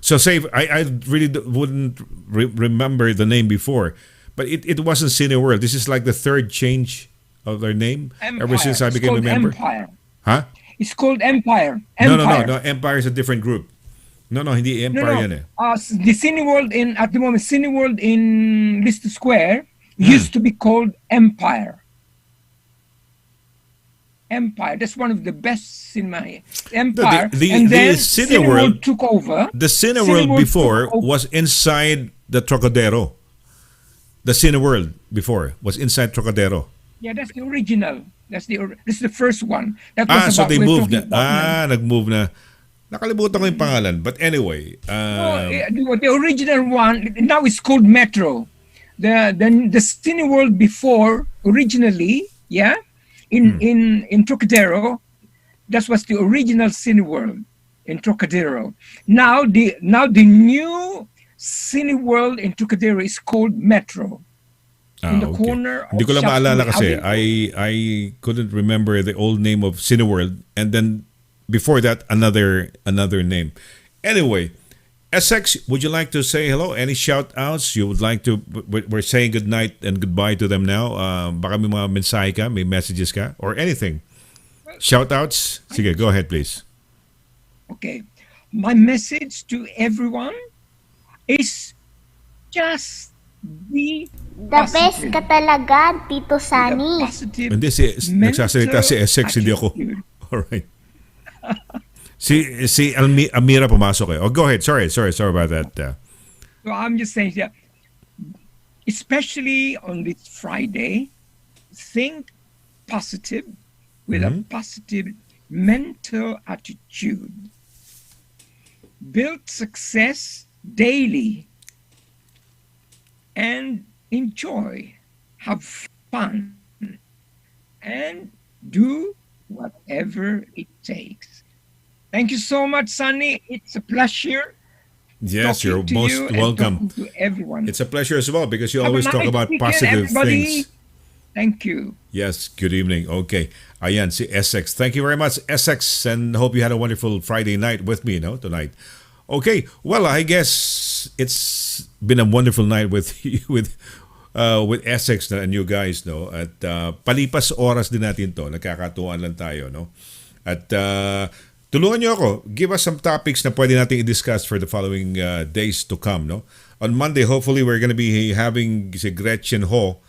So say I really wouldn't remember the name before, but it wasn't Cineworld. This is like the third change of their name ever Empire. since I It's became a called member. Empire. Huh? It's called Empire. No. Empire. Empire is a different group. No, hindi Empire yan eh. The Cineworld at the moment, Cineworld in Leicester Square used to be called Empire. Empire. That's one of the best cinema here. Empire. And then Cineworld took over. The Cineworld Cineworld before took over. was inside the Trocadero. The Cineworld before was inside Trocadero. Yeah, that's the original. That's the first one. That was So about, they we're moved na. talking about Nag-move na. Nakalimutan ko yung pangalan. But anyway, the original one now it's called Metro. The Cineworld before originally, in Trocadero, that was the original Cineworld in Trocadero. Now the new Cineworld in Trocadero is called Metro. In the okay. corner of Hindi ko lang maalala kasi. Avenue. I couldn't remember the old name of Cineworld, and then before that another name. Anyway, SX, would you like to say hello? Any shout outs you would like to? We're saying good night and goodbye to them now. Baka may mga mensahe ka, may messages ka, or anything. Shout outs? Sige, go ahead please. Okay. My message to everyone is just be The best ka talaga, Tito Sunny. positive. Hindi, nagsasalita si SX, hindi ako. attitude. Alright. Si Amira pumasok eh. Oh, go ahead. Sorry about that. So I'm just saying that, especially on this Friday, think positive with a positive mental attitude. Build success daily and enjoy, have fun, and do whatever it takes. Thank you so much, Sunny. It's a pleasure. Yes, you're talking to most you and welcome. talking to everyone. It's a pleasure as well because you Have a always talk nice about weekend, positive everybody. things. Thank you. Yes, good evening. Okay. Ayan, si SX. Thank you very much, SX, and hope you had a wonderful Friday night with me, tonight. Okay, well, I guess it's been a wonderful night with with SX and you guys, At palipas oras din natin to. Nagkakatuwaan lang tayo, At tulungan niyo ako. Give us some topics na pwede natin i-discuss for the following days to come, On Monday, hopefully, we're gonna be having si Gretchen Ho.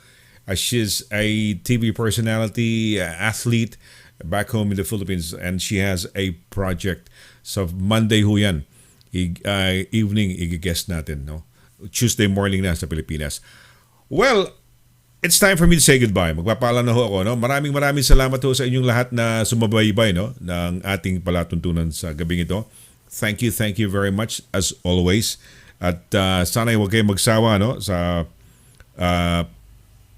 She's a TV personality, athlete back home in the Philippines, and she has a project. So Monday ho yan. Evening, i-guest natin, Tuesday morning na sa Pilipinas. Well, it's time for me to say goodbye. Magpapaalam na ho ako, Maraming salamat ho sa inyong lahat na sumabaybay, ng ating palatuntunan sa gabing ito. Thank you very much as always. At sana huwag kayong magsawa, sa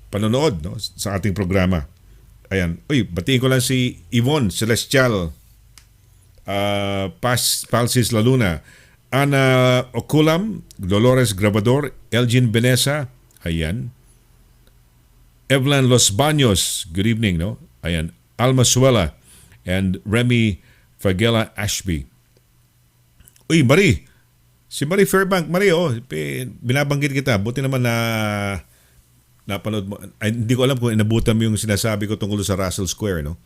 panonood, sa ating programa. Ayan. Batiin ko lang si Yvonne Celestial, Palsis Laluna, Ana Oculam, Dolores Grabador, Elgin Benesa, ayan. Evelyn Los Baños, good evening, Ayan, Alma Suela and Remy Fagela Ashby. Uy, Marie. Si Marie Fairbank. Marie, binabanggit kita. Buti naman na napanood mo. Ay, hindi ko alam kung inabutan mo yung sinasabi ko tungkol sa Russell Square, no?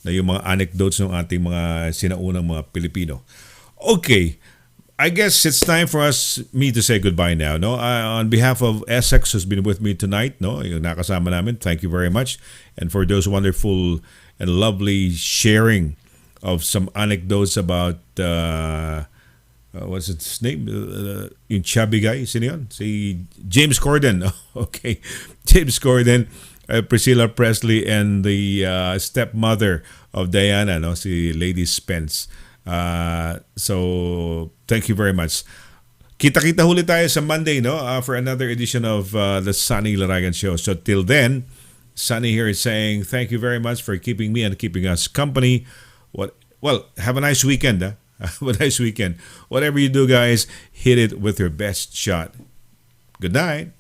Na yung mga anecdotes ng ating mga sinaunang mga Pilipino. Okay. I guess it's time for me to say goodbye now, no? On behalf of Essex who's been with me tonight, no? Yung nakasama namin, thank you very much. And for those wonderful and lovely sharing of some anecdotes about what's his name? Yung chubby guy, sino yun? Si James Corden. Okay. James Corden, Priscilla Presley, and the stepmother of Diana, no? Si Lady Spence. So, thank you very much. Kita-kita huli tayo sa Monday, no? For another edition of the Sonny Laragan Show. So, till then, Sonny here is saying thank you very much for keeping me and keeping us company. Well, have a nice weekend, huh? Have a nice weekend. Whatever you do, guys, hit it with your best shot. Good night.